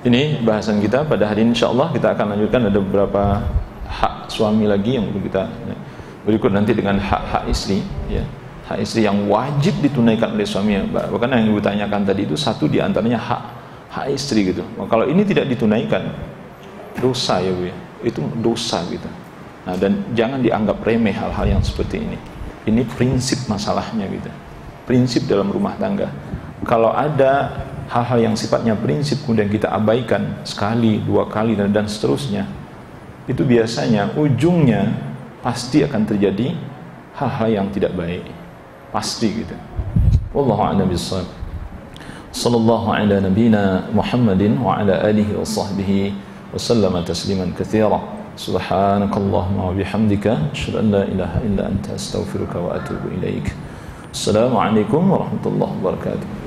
Ini bahasan kita pada hari ini insyaallah. Kita akan lanjutkan, ada beberapa hak suami lagi yang kita berikut nanti dengan hak-hak istri ya. Hak istri yang wajib ditunaikan oleh suaminya. Bahkan yang Ibu tanyakan tadi itu satu di antaranya hak istri gitu. Nah, kalau ini tidak ditunaikan dosa ya Bu ya. Itu dosa gitu. Nah, dan jangan dianggap remeh hal-hal yang seperti ini. Ini prinsip masalahnya gitu. Prinsip dalam rumah tangga. Kalau ada hal-hal yang sifatnya prinsip kemudian kita abaikan sekali, dua kali dan seterusnya, itu biasanya ujungnya pasti akan terjadi hal-hal yang tidak baik. Pasti gitu. Wallahu a'lam bishawab. Sallallahu ala nabiyyina Muhammadin wa ala alihi wa sahbihi wa sallama tasliman katsira. Subhanakallahumma wa bihamdika asyhadu an la ilaha illa anta astaghfiruka wa atubu ilaik. Assalamualaikum warahmatullahi wabarakatuh.